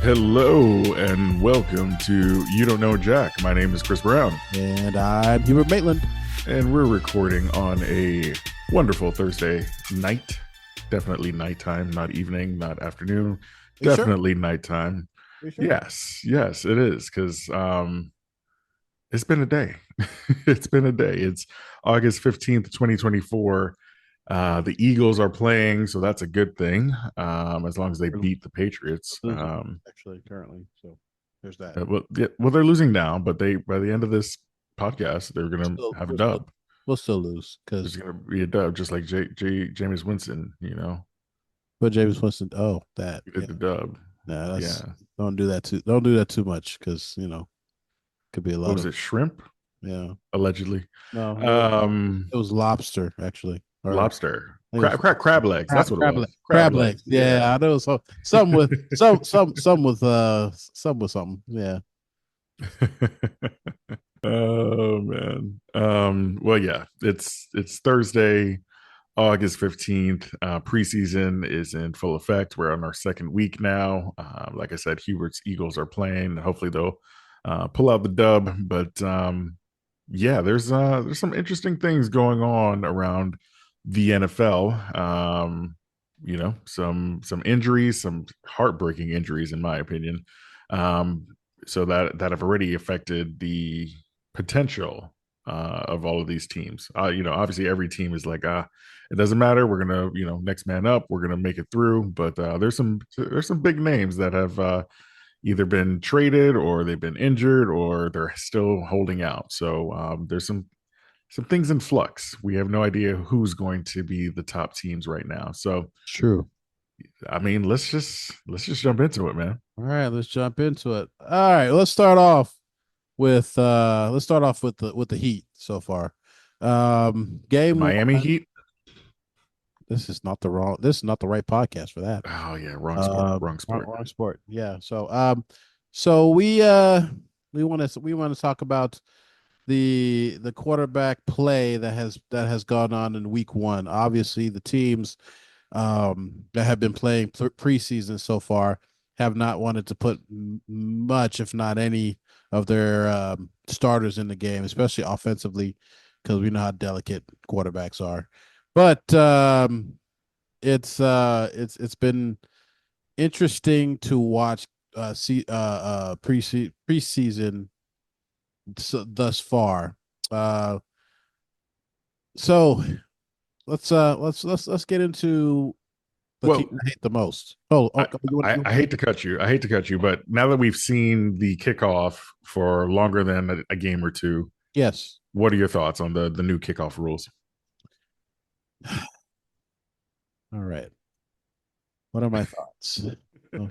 Hello and welcome to You Don't Know Jack. My name is Chris Brown, And I'm Hubert Maitland. and we're recording on a wonderful Thursday night. Definitely nighttime, not evening, not afternoon. You sure? Definitely nighttime. You sure? Yes, it is because it's been a day. It's been a day. It's August 15th, 2024. The Eagles are playing, so that's a good thing. As long as they beat the Patriots. Losing, actually, currently. So there's that. Well, they're losing now, but they by the end of this podcast, they're gonna Still, have a we'll still, dub. we'll still lose There's because gonna be a dub, just like Jameis Winston. but James Winston. Oh, that. He Yeah. did the dub. Nah, Yeah. that's don't do that too. Don't do that too much because could be a What lot was of it? Shrimp, yeah. allegedly. No, Um, it was lobster actually, or Lobster, I think it was crab legs. That's what it was. Crab crab legs. legs. Yeah. Yeah, I know some with some with something. Yeah, Oh man. Well, yeah. It's Thursday, August 15th. Preseason is in full effect. We're on our second week now. Like I said, Hubert's Eagles are playing. Hopefully they'll pull out the dub. But yeah, there's some interesting things going on around the NFL. Some injuries, some heartbreaking injuries, in my opinion. Um, so that have already affected the potential of all of these teams. Obviously every team is like, it doesn't matter. We're gonna, next man up. We're gonna make it through. But there's some big names that have either been traded or they've been injured or they're still holding out. So there's some things in flux. We have no idea who's going to be the top teams right now. So true. I mean, let's just jump into it, man. All right, let's jump into it. All right, let's start off with the Heat so far. The Game Miami one. Heat. This is not the right podcast for that. Oh yeah, wrong sport. Wrong Wrong, sport. wrong sport. Yeah. So we want to talk about the quarterback play that has gone on in week one. Obviously, the teams that have been playing preseason so far have not wanted to put much, if not any, of their starters in the game, especially offensively, because we know how delicate quarterbacks are. But it's been interesting to watch preseason thus far. Uh, so let's get into the team Well, I hate the most. Oh, I, I you hate to cut you. I hate to cut you, but now that we've seen the kickoff for longer than a game or two, yes. what are your thoughts on the new kickoff rules? All right. What are my thoughts? Oh,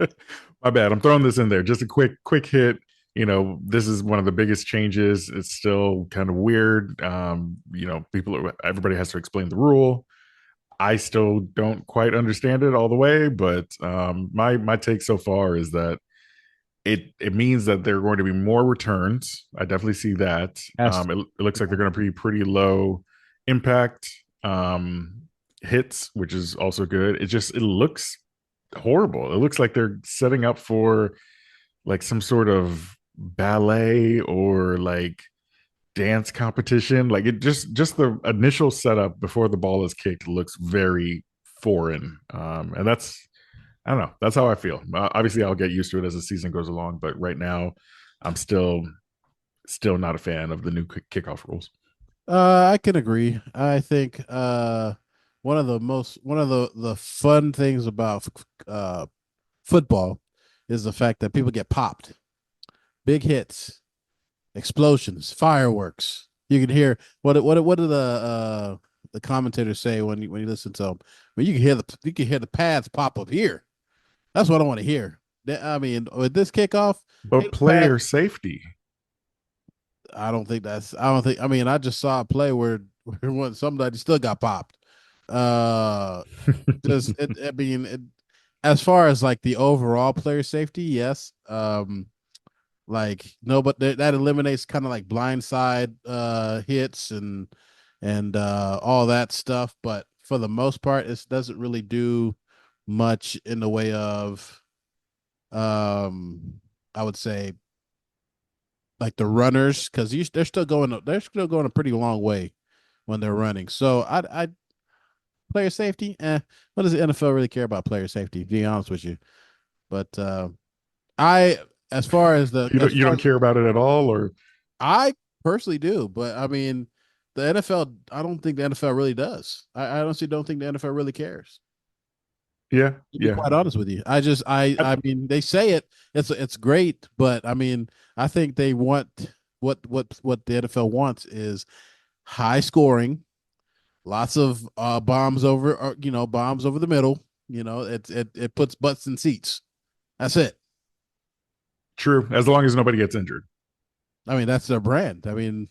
My bad. I'm throwing this in there. Just a quick hit. This is one of the biggest changes. It's still kind of weird. Everybody has to explain the rule. I still don't quite understand it all the way, but my take so far is that it means that there are going to be more returns. I definitely see that. has to. It looks like they're going to be pretty low impact hits, which is also good. It looks horrible. It looks like they're setting up for like some sort of ballet or like dance competition. Like it just the initial setup before the ball is kicked looks very foreign. And that's I don't know. That's how I feel. Obviously, I'll get used to it as the season goes along, but right now, I'm still not a fan of the new kickoff rules. I can agree. I think one of the fun things about football is the fact that people get popped, big hits, explosions, fireworks. You can hear what do the commentators say when you listen to them? Well, you can hear the pads pop up here. That's what I want to hear. I mean, with this kickoff, But player safety. I don't think. I mean, I just saw a play where somebody still got popped. Uh, just I mean, as far as like the overall player safety, yes. Like no, but that eliminates kind of like blindside hits and all that stuff. But for the most part, it doesn't really do much in the way of Um, I would say like the runners because they're still going a pretty long way when they're running. So I player safety. What does the NFL really care about player safety? To be honest with you, but I as far as the You as don't far as care about it at all, or I personally do, but I mean the NFL. I don't think the NFL really does. I honestly don't think the NFL really cares. yeah, To be yeah. quite honest with you, I just I mean they say it's great, but I mean I think they want what the NFL wants is high scoring, lots of bombs over bombs over the middle. It puts butts in seats. That's it. True, as long as nobody gets injured. I mean that's their brand. I mean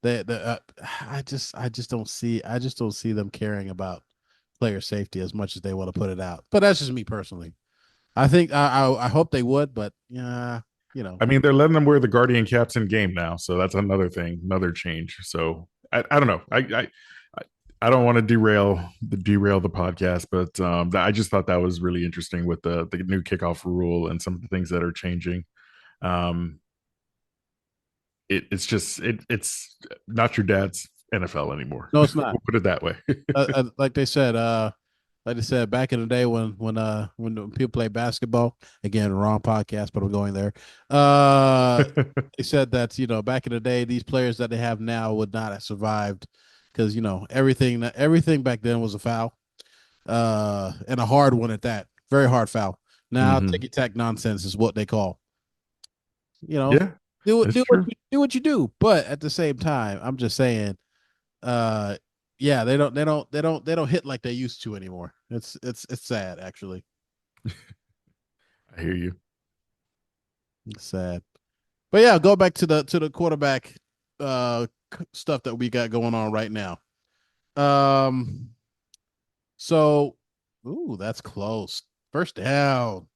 I just don't see them caring about player safety as much as they want to put it out. But that's just me personally. I think I hope they would, but yeah, you know. I mean, they're letting them wear the Guardian caps in game now, so that's another thing, another change. So I don't know. I don't want to derail the podcast, but I just thought that was really interesting with the new kickoff rule and some of the things that are changing. Um, it's not your dad's NFL anymore. No, it's not. We'll put it that way. Like they said, back in the day when people play basketball, again, wrong podcast, but I'm going there. They said that back in the day, these players that they have now would not have survived because everything back then was a foul, and a hard one at that, very hard foul. Now Hmm. ticky tack nonsense is what they call. You know, Yeah, do that's do what true. you do what you do, but at the same time, I'm just saying uh yeah, they don't hit like they used to anymore. It's sad actually. I hear you. It's sad. But yeah, go back to the quarterback stuff that we got going on right now. Um so ooh, that's close. First down.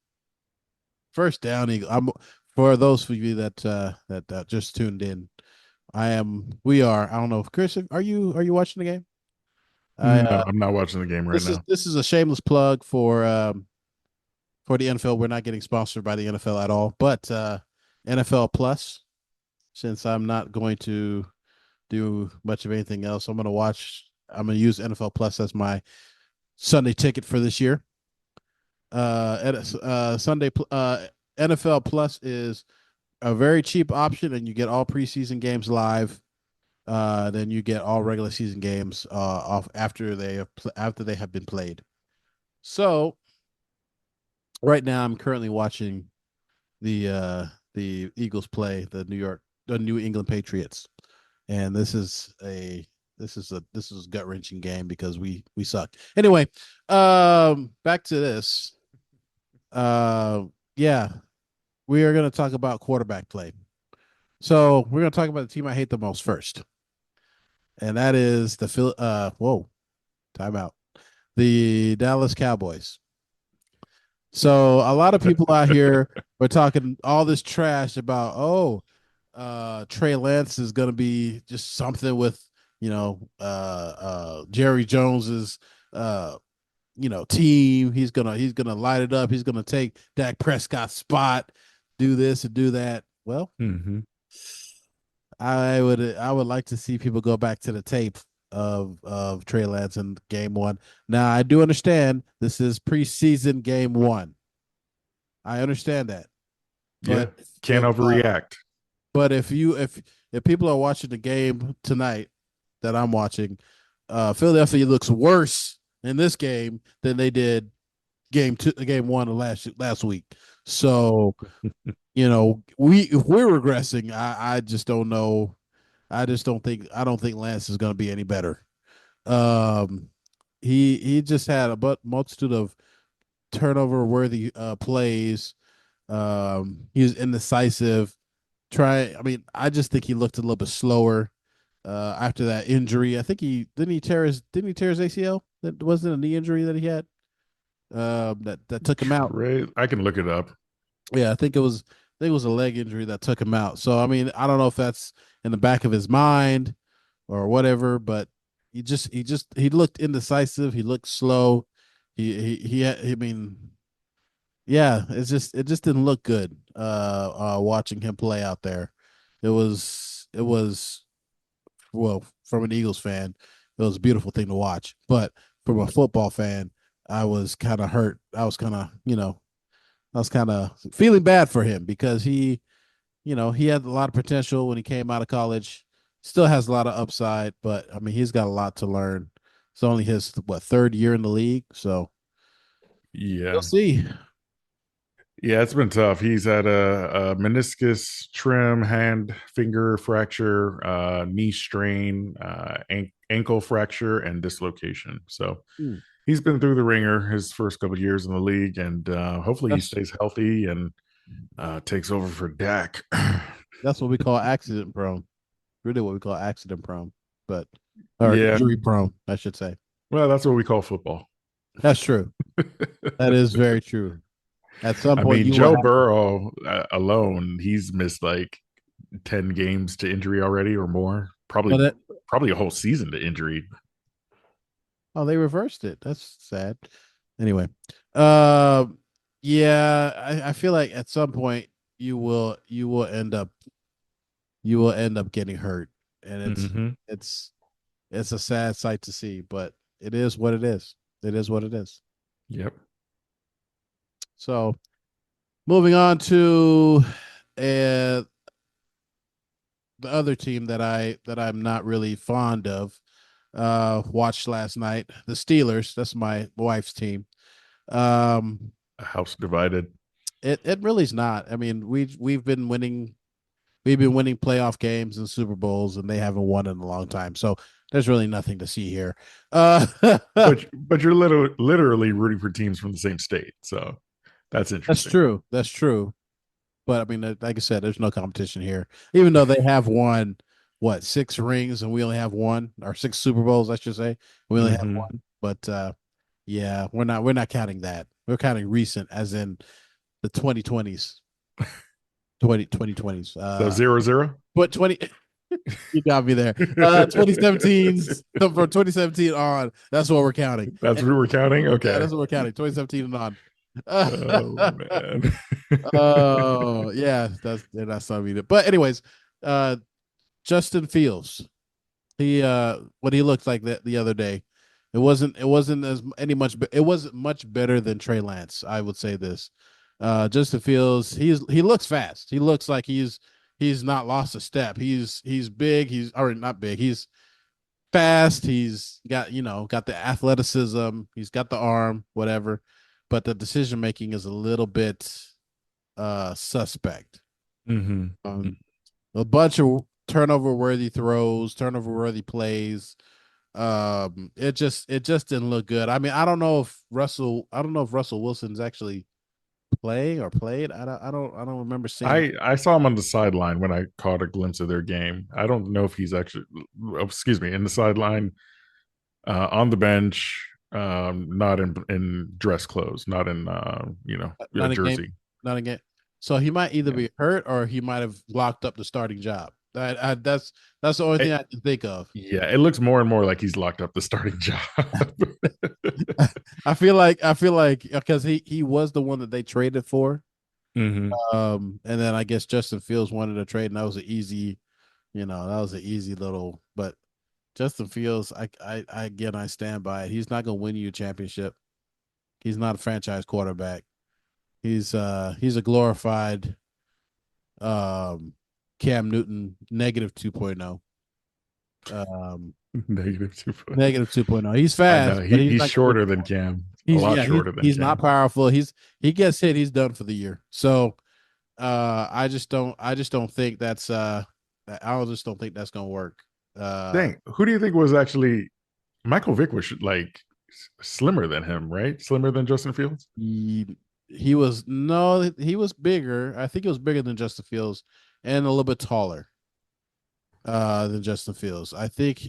First down Eagle. I'm for those of you that just tuned in. I don't know if Chris, are you watching the game? I No, I'm not watching the game right This is now. this is a shameless plug for the NFL. We're not getting sponsored by the NFL at all, but NFL Plus. Since I'm not going to do much of anything else, I'm going to use NFL Plus as my Sunday ticket for this year. Sunday NFL Plus is a very cheap option, and you get all preseason games live. Then you get all regular season games off after they have been played. So right now, I'm currently watching the Eagles play the New England Patriots, and this is a gut wrenching game because we suck. Anyway, back to this. Yeah, we are going to talk about quarterback play. So we're going to talk about the team I hate the most first, and that is the Phil. Whoa, timeout. The Dallas Cowboys. So a lot of people out here were talking all this trash about, Trey Lance is going to be just something with Jerry Jones's team. He's gonna light it up. He's gonna take Dak Prescott's spot, do this and do that. Well, Hmm. I would like to see people go back to the tape of Trey Lance in game one. Now I do understand this is preseason game one. I understand that. Yeah, But can't if overreact. but if people are watching the game tonight that I'm watching, Philadelphia looks worse in this game than they did game one of last week. So if we're regressing, I just don't know. I don't think Lance is going to be any better. Um, he just had a multitude of turnover worthy plays. He was indecisive. I mean, I just think he looked a little bit slower after that injury. I think he didn't he tear his ACL? That wasn't a knee injury that he had. That took him out. Trey, I can look it up. Yeah, I think it was a leg injury that took him out. So I mean, I don't know if that's in the back of his mind or whatever, but he looked indecisive. He looked slow. I mean, Yeah, it just didn't look good. Watching him play out there, it was well, from an Eagles fan, it was a beautiful thing to watch. But from a football fan, I was kind of hurt. I was kind of feeling bad for him because he had a lot of potential when he came out of college. Still has a lot of upside, but I mean, he's got a lot to learn. It's only his third year in the league, so we'll Yeah. see. Yeah, it's been tough. He's had a meniscus trim, hand finger fracture, knee strain, ankle fracture, and dislocation. So Hmm. he's been through the ringer his first couple of years in the league, and hopefully he That's stays healthy and takes over for Dak. that's what we call accident prone. Really, what we call accident prone, but or Yeah, injury prone, I should say. well, that's what we call football. That's true. That is very true. At some I point, mean, you will Joe have to. Burrow alone, he's missed like 10 games to injury already or more. But Probably a whole season to injury. oh, they reversed it. That's sad. Anyway, uh, yeah, I feel like at some point you will end up getting hurt, and Hmm. it's it's a sad sight to see, but it is what it is. It is what it is. Yep. So moving on to uh the other team that I'm not really fond of. Watched last night the Steelers. That's my wife's team. Um, A house divided. it really is not. I mean, we've been winning playoff games and Super Bowls, and they haven't won in a long time. So there's really nothing to see here. That's But you're literally rooting for teams from the same state. So that's interesting. true. That's true. But I mean, like I said, there's no competition here. Even though they have won what, six rings and we only have one, or six Super Bowls, I should say. We only have Hmm. one. But yeah, we're not counting that. We're counting recent, as in the 2020s, 2020s. So 0-0. But 20 you got me there. 2017's from 2017 on. That's what we're counting. That's And what we're counting. yeah, Okay. that's what we're counting. 2017 and on. Oh man. Oh yeah, that's not me. But anyways, uh Justin Fields. He what he looked like that the other day. It wasn't as any much it wasn't much better than Trey Lance, I would say this. Justin Fields, he looks fast. He looks like he's not lost a step. He's big, he's or not big. He's fast. He's got the athleticism, he's got the arm, whatever. But the decision making is a little bit suspect. Hmm. Um, a bunch of turnover worthy throws, turnover worthy plays. It just didn't look good. I mean, I don't know if Russell Wilson's actually playing or played. I don't remember seeing him. I saw him on the sideline when I caught a glimpse of their game. I don't know if he's actually, excuse me, in the sideline, on the bench, not in dress clothes, not in a Not a game, jersey. not a game. So he might either Yeah. be hurt or he might have locked up the starting job. That's the only thing It, I can think of. yeah, it looks more and more like he's locked up the starting job. I feel like because he was the one that they traded for. Hmm. And then I guess Justin Fields wanted to trade, and that was an easy little. But Justin Fields, again, I stand by it. He's not going to win you a championship. He's not a franchise quarterback. He's a glorified um Cam Newton negative 2.0. Um, Negative 2 foot. negative 2.0. He's I know fast, but he's he's not going to win. shorter than Cam, a He's lot yeah, shorter than he's not Cam. powerful. He gets hit, he's done for the year. So I just don't think that's gonna work. Uh Dang, who do you think was actually Michael Vick was like slimmer than him, right? Slimmer than Justin Fields. he he was no he was bigger. I think he was bigger than Justin Fields and a little bit taller than Justin Fields. I think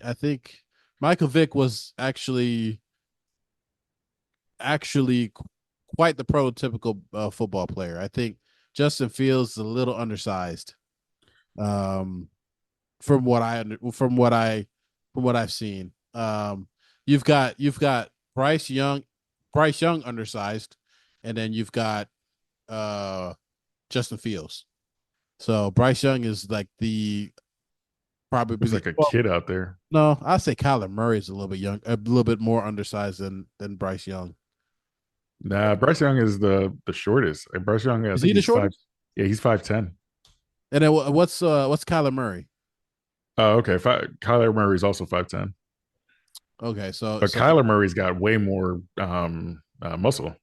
Michael Vick was actually quite the prototypical football player. I think Justin Fields is a little undersized. Um from what I from what I've seen. You've got Bryce Young undersized, and then you've got Justin Fields. So Bryce Young is like the probably There's the like a well, kid out there. no, I say Kyler Murray is a little bit young, a little bit more undersized than Bryce Young. Nah, Bryce Young is the shortest. Bryce Young, I Is think he the he's five. shortest? Yeah, he's 5'10". And then what's Kyler Murray? Oh, okay. Kyler Murray's also 5'10", Okay, so but so Kyler Murray's got way more muscle,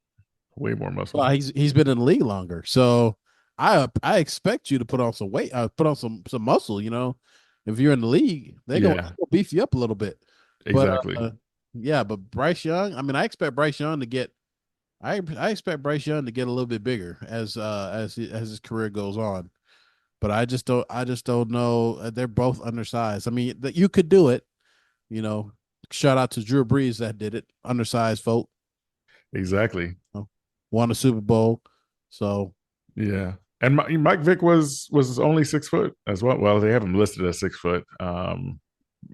way more muscle. well, he's been in the league longer. So I expect you to put on some weight, put on some muscle. If you're in the league, Yeah, they'll beef you up a little bit. But exactly. yeah, but Bryce Young, I mean, I expect Bryce Young to get I expect Bryce Young to get a little bit bigger as his career goes on. But I just don't know. They're both undersized. I mean, that you could do it. You know, shout out to Drew Brees that did it. Undersized folk. Exactly. Won a Super Bowl. So Yeah. And Mike Vick was only 6 foot as well. Well, they have him listed as 6 foot.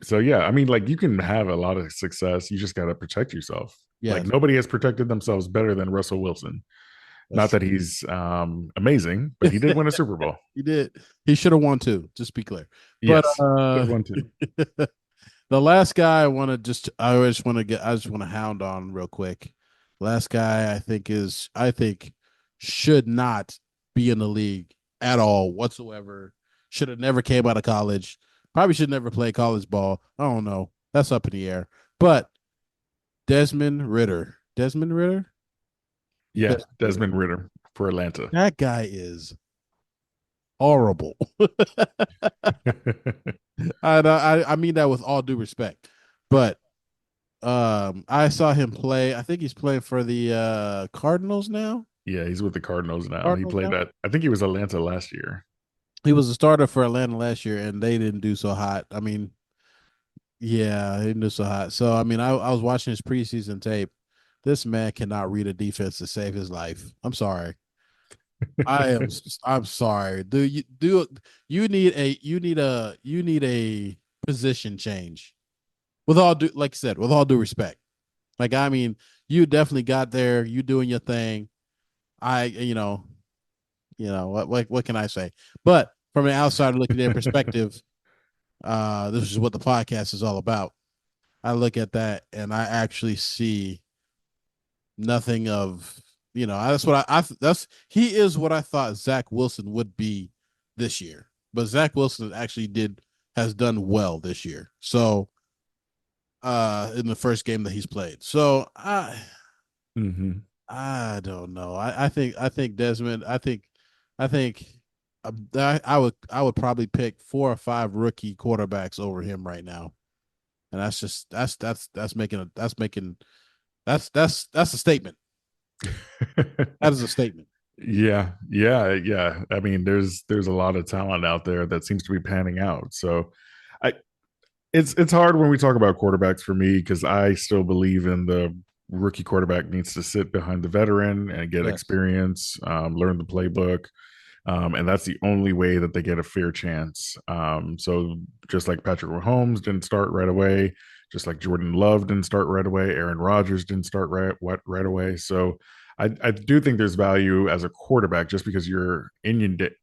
So yeah, I mean, like you can have a lot of success. You just got to protect yourself. Like yes, nobody has protected themselves better than Russell Wilson. that's Not true. that he's amazing, but he did win a Super Bowl. He did. He should have won too. Just be clear. But Yes, should have won too. the last guy I just want to hound on real quick. Last guy I think should not be in the league at all whatsoever. Should have never came out of college. Probably should never play college ball. I don't know. That's up in the air. But Desmond Ritter. Desmond Ritter? Yeah, Desmond Ritter. Desmond Ritter for Atlanta. That guy is horrible. I mean that with all due respect. But I saw him play. I think he's playing for the Cardinals now. Yeah, he's with the Cardinals now. He Cardinals played now. that. I think he was Atlanta last year. He was a starter for Atlanta last year, and they didn't do so hot. I mean, yeah, they didn't do so hot. So I mean, I was watching his preseason tape. This man cannot read a defense to save his life. I'm sorry. I am. I'm sorry. You need a position change. With all due, like I said, with all due respect. Like I mean, you definitely got there. You doing your thing. I what can I say? But from an outsider looking in perspective, this is what the podcast is all about. I look at that and I actually see nothing of that's what that's he is what I thought Zach Wilson would be this year. But Zach Wilson actually has done well this year. So in the first game that he's played. So Mm-hmm. I don't know. I think Desmond. I think I would probably pick 4 or 5 rookie quarterbacks over him right now, and that's a statement. That is a statement. Yeah, yeah, yeah. I mean, there's a lot of talent out there that seems to be panning out. So, I it's hard when we talk about quarterbacks for me because I still believe in the rookie quarterback needs to sit behind the veteran and get Yes. experience, learn the playbook, and that's the only way that they get a fair chance. So just like Patrick Mahomes didn't start right away, just like Jordan Love didn't start right away, Aaron Rodgers didn't start right away. So I do think there's value as a quarterback just because you're inundated,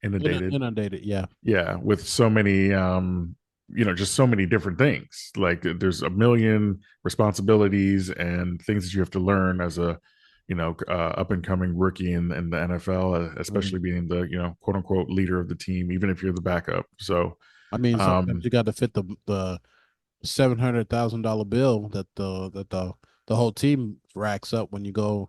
Inundated. Yeah. yeah, with so many just so many different things. Like there's a million responsibilities and things that you have to learn as a up and coming rookie in the NFL, Mhm. especially being the quote unquote leader of the team, even if you're the backup. So I mean, sometimes um you got to fit the $700,000 bill that the whole team racks up when you go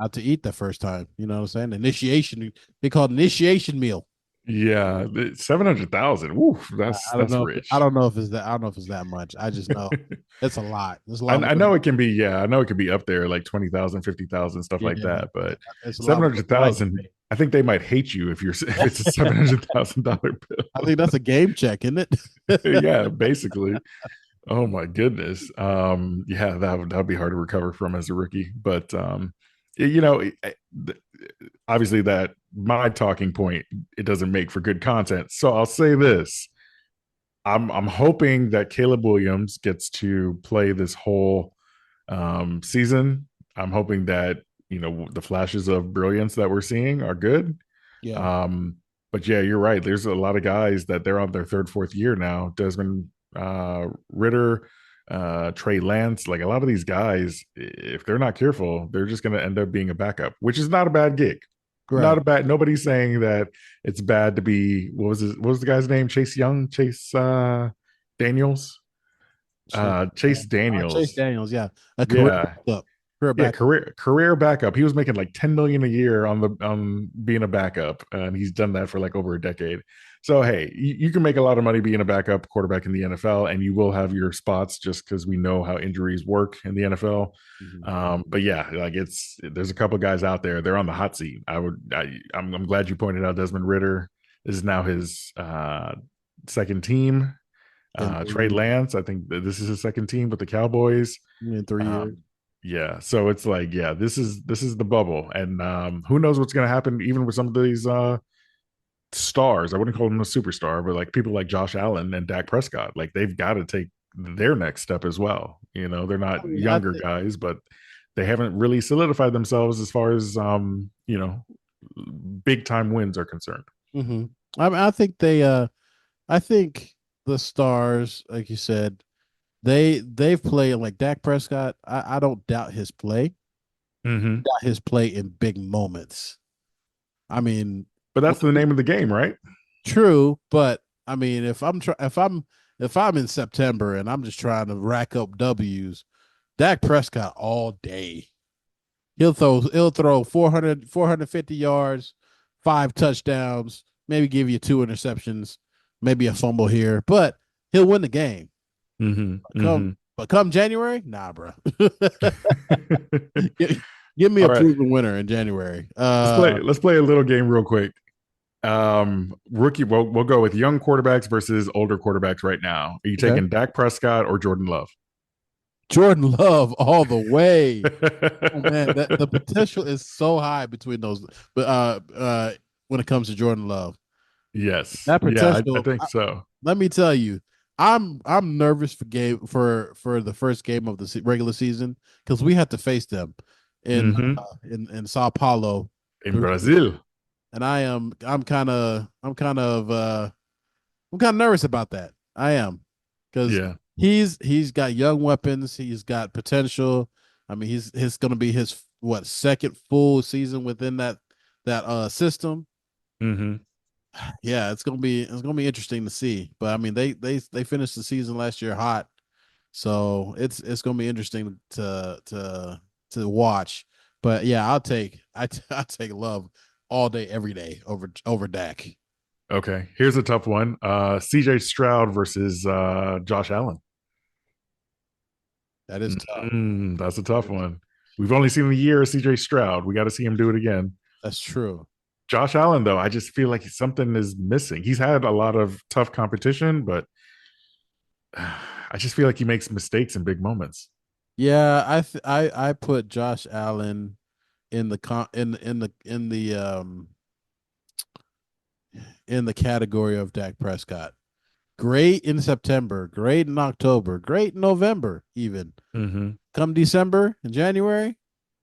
out to eat the first time. You know what I'm saying? Initiation. They call it initiation meal. yeah, 700,000. Woo, I don't that's know. I rich. don't know if it's that. I don't know if it's that much. I just know it's a lot. There's a lot I more. know it can be, yeah, I know it could be up there like 20,000, 50,000, stuff like Yeah, that, but it's a lot more than what I can 700,000, pay. I think they might hate you if you're if it's a $700,000 I bill. think that's a game check, isn't it? Yeah, basically. Oh my goodness. Yeah, that'd be hard to recover from as a rookie, but you know, obviously that my talking point, it doesn't make for good content. So I'll say this. I'm hoping that Caleb Williams gets to play this whole season. I'm hoping that the flashes of brilliance that we're seeing are good. Yeah. Um, but yeah, you're right. There's a lot of guys that they're on their third, fourth year now. Desmond Ritter, Trey Lance, like a lot of these guys, if they're not careful, they're just going to end up being a backup, which is not a bad gig. Not Right. a bad. Nobody's saying that it's bad to be. What was the guy's name? Chase Young, Chase Daniels, Chase, Chase Chase Daniels. Daniels, yeah, a career Yeah, backup, career yeah, backup. career backup. He was making like 10 million a year on the being a backup, and he's done that for like over a decade. So hey, you can make a lot of money being a backup quarterback in the NFL, and you will have your spots just because we know how injuries work in the NFL. Mhm. But yeah, like there's a couple of guys out there. They're on the hot seat. I'm glad you pointed out Desmond Ritter. This is now his second team. In Trey 3 years, Lance, I think this is his second team with the Cowboys. in 3 years. Um, yeah, so it's like, yeah, this is the bubble, and who knows what's going to happen even with some of these stars. I wouldn't call them a superstar, but like people like Josh Allen and Dak Prescott, like they've got to take their next step as well. They're I not mean, I younger think. guys, but they haven't really solidified themselves as far as big time wins are concerned. Hmm. I mean, I think they. I think the stars, like you said, they've played like Dak Prescott. I don't doubt his play. Mm-hmm. Doubt his play in big moments. I mean, But that's the name of the game, right? true, but I mean, if I'm in September and I'm just trying to rack up W's, Dak Prescott all day. He'll throw 450 yards, 5 touchdowns, maybe give you 2 interceptions, maybe a fumble here, but he'll win the game. Mm-hmm. Come Mm-hmm. but come January, nah, bro. Give me All a right, proven winner in January. let's play a little game real quick. Rookie, we'll go with young quarterbacks versus older quarterbacks right now. Are you Okay. taking Dak Prescott or Jordan Love? Jordan Love all the way. Oh man, that the potential is so high between those. But when it comes to Jordan Love, Yes, that yeah, I potential. think so. Let me tell you, I'm nervous for the first game of the regular season because we have to face them Mm-hmm. in Sao Paulo, In Brazil, Brazil, and I'm kind of nervous about that. I am because yeah. he's got young weapons. He's got potential. I mean, he's going to be his what second full season within that system. Mm-hmm. Yeah, it's gonna be interesting to see. But I mean, they finished the season last year hot, so it's gonna be interesting to watch. But yeah, I'll take Love all day, every day over Dak. Okay, here's a tough one. CJ Stroud versus Josh Allen. That is tough. That's a tough one. We've only seen a year of CJ Stroud. We got to see him do it again. That's true. Josh Allen, though, I just feel like something is missing. He's had a lot of tough competition, but I just feel like he makes mistakes in big moments. Yeah, I put Josh Allen in the con in the category of Dak Prescott. Great in September, great in October, great in November, even. Mm-hmm. Come December and January,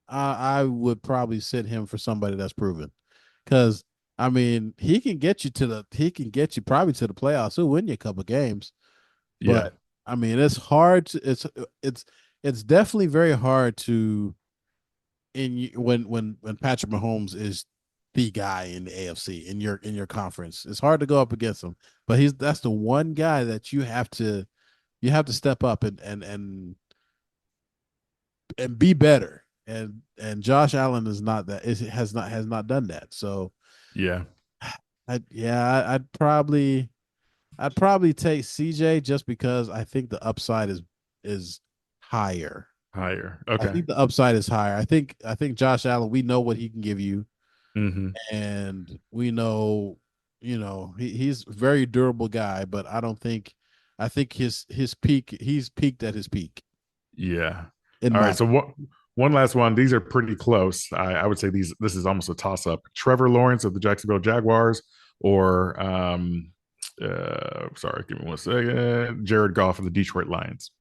I would probably sit him for somebody that's proven. Because I mean, he can get you probably to the playoffs. He'll win you a couple games, Yeah, but I mean, it's hard to it's it's definitely very hard to when Patrick Mahomes is the guy in the AFC in your conference. It's hard to go up against him, but he's that's the one guy that you have to step up and be better. And Josh Allen is not that is has not done that. So yeah, I'd probably take CJ just because I think the upside is higher. higher. I Okay. think the upside is higher. I think Josh Allen, we know what he can give you, Mm-hmm. and we know, he's a very durable guy, but I think his peak, he's peaked at his peak Yeah. in All my right. So one last one. These are pretty close. I would say this is almost a toss up. Trevor Lawrence of the Jacksonville Jaguars or sorry, give me one second. Jared Goff of the Detroit Lions.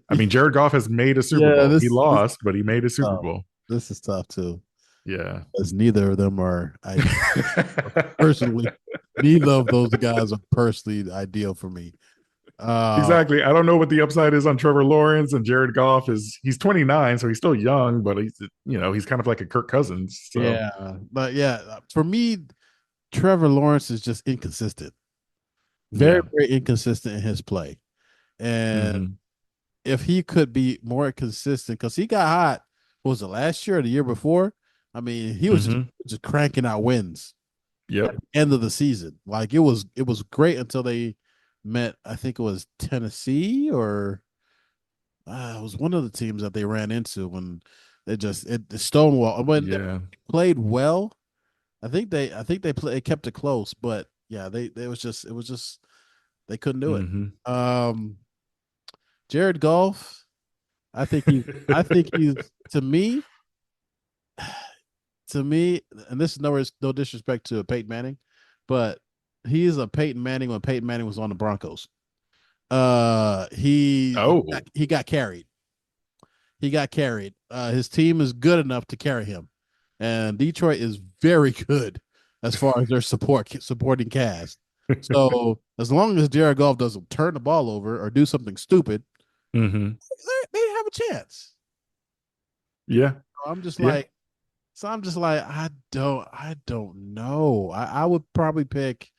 I mean, Jared Goff has made a Super Yeah, Bowl. He lost, but he made a Super tough. Bowl. This is tough too, Yeah. because neither of them are ideal. Personally, neither of those guys are personally ideal for me. Uh, Exactly. I don't know what the upside is on Trevor Lawrence, and Jared Goff is he's 29, so he's still young, but he's kind of like a Kirk Cousins. So yeah, but yeah, for me, Trevor Lawrence is just inconsistent. Very, yeah. very inconsistent in his play. And Hmm. if he could be more consistent, because he got hot, what was it, last year or the year before? I mean, he was Hmm. just cranking out wins at Yep. the end of the season. Like it was great until they met, I think it was Tennessee, or it was one of the teams that they ran into when the Stonewall when they Yeah. played well. I think they kept it close, but yeah, they it was just they couldn't do it. Hmm. Um, Jared Goff, I think he's to me, and this is no disrespect to Peyton Manning, but he is a Peyton Manning when Peyton Manning was on the Broncos. Oh. He got carried. He got carried. His team is good enough to carry him, and Detroit is very good as far as their supporting cast. So as long as Jared Goff doesn't turn the ball over or do something stupid, Hmm. they have a chance. Yeah. I'm just Yeah. like, I don't know. I would probably pick.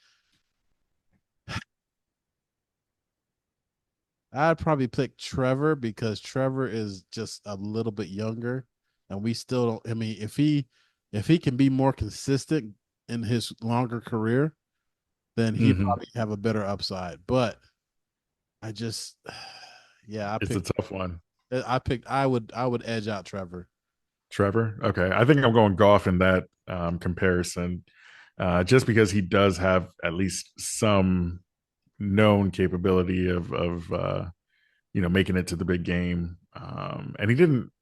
I'd probably pick Trevor because Trevor is just a little bit younger, and we still don't. I mean, if he can be more consistent in his longer career, then he Hmm. probably have a better upside. But I just, yeah, It's a tough one. I would edge out Trevor. Trevor. Okay. I think I'm going Goff in that comparison, just because he does have at least some known capability of making it to the big game. And he didn't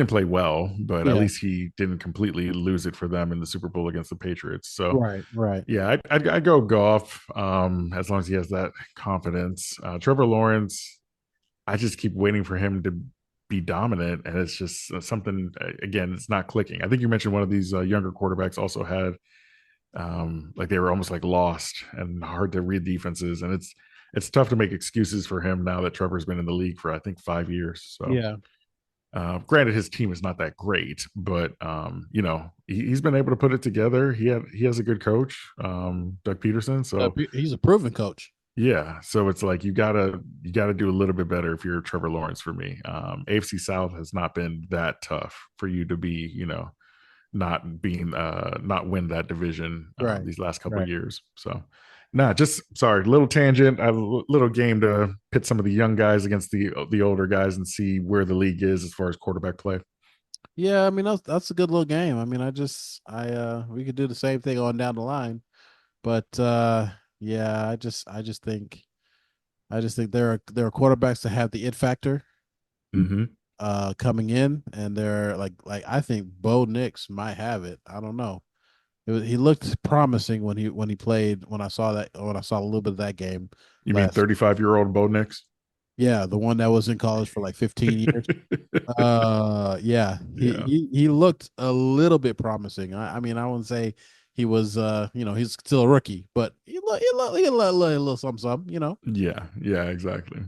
play well, but at Yeah. least he didn't completely lose it for them in the Super Bowl against the Patriots. So Right. Right. yeah, I'd go Goff, as long as he has that confidence. Trevor Lawrence, I just keep waiting for him to be dominant, and it's just something. Again, it's not clicking. I think you mentioned one of these younger quarterbacks also had like they were almost like lost and hard to read defenses, and it's tough to make excuses for him now that Trevor's been in the league for I think 5 years. So Yeah. granted, his team is not that great, but he's been able to put it together. He has a good coach, Doug Peterson. So He's a proven coach. yeah, so it's like you gotta do a little bit better if you're Trevor Lawrence for me. AFC South has not been that tough for you to be, not win that division Right. these last couple of Right. years. So, nah, just sorry, little tangent, a little game to pit some of the young guys against the older guys and see where the league is as far as quarterback play. Yeah, I mean that's a good little game. I mean, we could do the same thing on down the line, but yeah, I just think there are quarterbacks that have the it factor Hmm. coming in, and they're like I think Bo Nix might have it. I don't know. He looked promising when he played when I saw a little bit of that game You mean last. 35-year-old Bo Nix? Yeah, the one that was in college for like 15 years. Yeah, he Yeah. he he looked a little bit promising. I mean, I wouldn't say he was he's still a rookie, but he looked a little something. Yeah. Yeah. Exactly.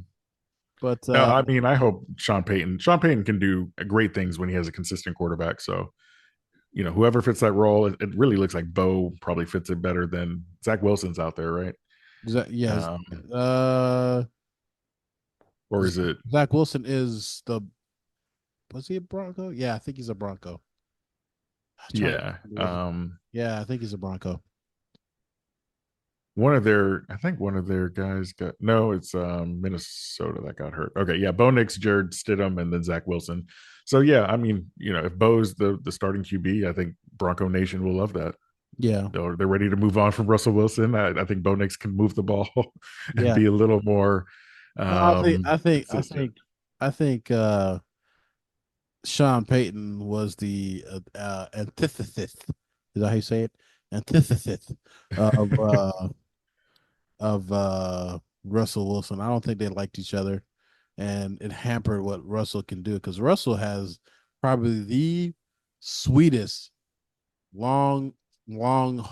But No, I mean, I hope Sean Payton can do great things when he has a consistent quarterback. So, whoever fits that role, it really looks like Bo probably fits it better than Zach Wilson's out there, right? yes, Um, uh, or is it? Zach Wilson is the was he a Bronco? Yeah, I think he's a Bronco. I'm trying to Yeah. remember what yeah, I think he's a Bronco. I think one of their guys got no, it's Minnesota that got hurt. Okay, yeah, Bo Nix, Jared Stidham, and then Zach Wilson. So yeah, I mean, if Bo's the starting QB, I think Bronco Nation will love that. Yeah, They're ready to move on from Russell Wilson. I think Bo Nix can move the ball and yeah. be a little more No, I think I think I consistent. think I think Sean Payton was the antithesis. Is that how you say it? Antithesis of Russell Wilson. I don't think they liked each other, and it hampered what Russell can do because Russell has probably the sweetest long, long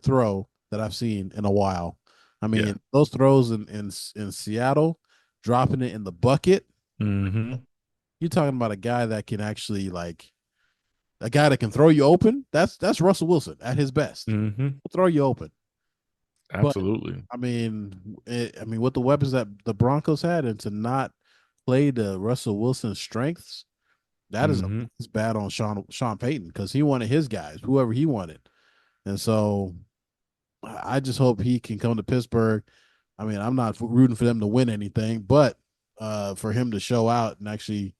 throw that I've seen in a while. I Yeah. mean, those throws in Seattle, dropping it in the bucket. Mm-hmm. You're talking about a guy that can actually like a guy that can throw you open. That's Russell Wilson at his best. Mm-hmm. He'll throw you open. But Absolutely. I mean, with the weapons that the Broncos had, and to not play to Russell Wilson's strengths, that Mm-hmm. is bad on Sean Payton because he wanted his guys, whoever he wanted, and so I just hope he can come to Pittsburgh. I mean, I'm not rooting for them to win anything, but for him to show out and actually,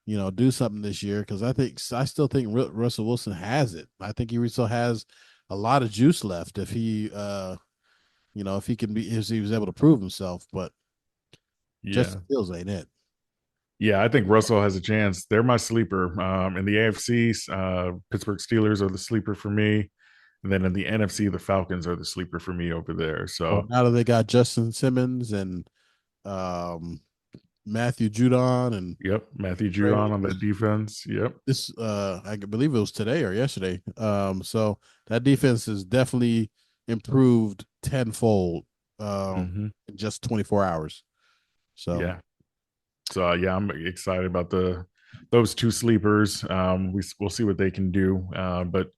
do something this year because I still think Russell Wilson has it. I think he still has a lot of juice left if if he can be if he was able to prove himself. But Yeah. Justin Fields ain't it. Yeah, I think Russell has a chance. They're my sleeper. In the AFC, Pittsburgh Steelers are the sleeper for me. And then in the NFC, the Falcons are the sleeper for me over there. Well, So, now that they got Justin Simmons and um, Matthew Judon and yep, Matthew Trey Judon on that defense. Yep. this I believe it was today or yesterday. So that defense is definitely improved tenfold Hmm. in just 24 hours. So Yeah. So yeah, I'm excited about the those two sleepers. We'll see what they can do. But